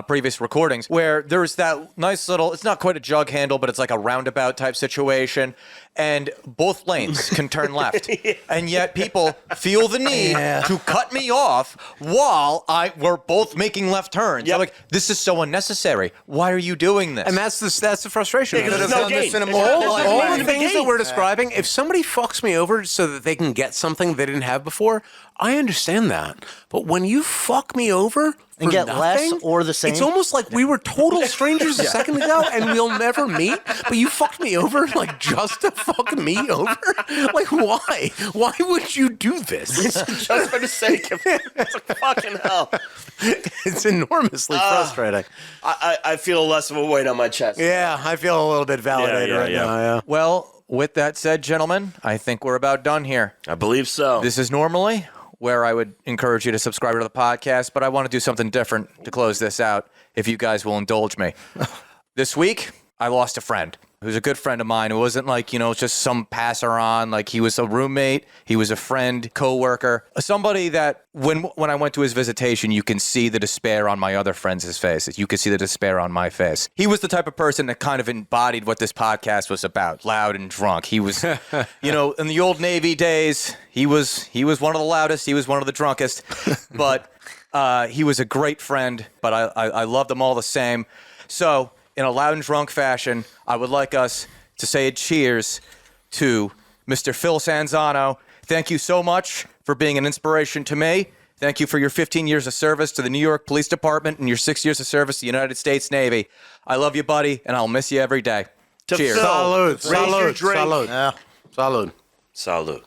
previous recordings, where there's that nice little, it's not quite a jug handle, but it's like a roundabout type situation, and both lanes can turn left. And yet people feel the need to cut me off while we're both making left turns. I'm like, this is so unnecessary. Why are you doing this? And that's the frustration. Because Could there's have no done this gain. in a There's more no all gain. the things that we're describing, if somebody fucks me over so that they can get something they didn't have before, I understand that. But when you fuck me over And for get nothing, less or the same? it's almost like we were total strangers a second ago and we'll never meet, but you fucked me over like just to fuck me over? Like, why? Why would you do this? Just for the sake of it. It's like, fucking hell. It's enormously frustrating. I feel less of a weight on my chest. Yeah, I feel a little bit validated right now. Yeah. Well, with that said, gentlemen, I think we're about done here. I believe so. This is normally where I would encourage you to subscribe to the podcast, but I want to do something different to close this out, if you guys will indulge me. This week, I lost a friend who's a good friend of mine. It wasn't like, just some passer on. Like, he was a roommate. He was a friend, coworker, somebody that when I went to his visitation, you can see the despair on my other friends' faces. You can see the despair on my face. He was the type of person that kind of embodied what this podcast was about, loud and drunk. He was, in the old Navy days, he was one of the loudest. He was one of the drunkest, but he was a great friend, but I loved him all the same. So, in a loud and drunk fashion, I would like us to say a cheers to Mr. Phil Sanzano. thank you so much for being an inspiration to me. Thank you for your 15 years of service to the New York Police Department and your 6 years of service to the United States Navy. I love you, buddy, and I'll miss you every day. To Cheers. Phil, Salud. raise your Salud. drink. Salud. Yeah. Salud. Salud.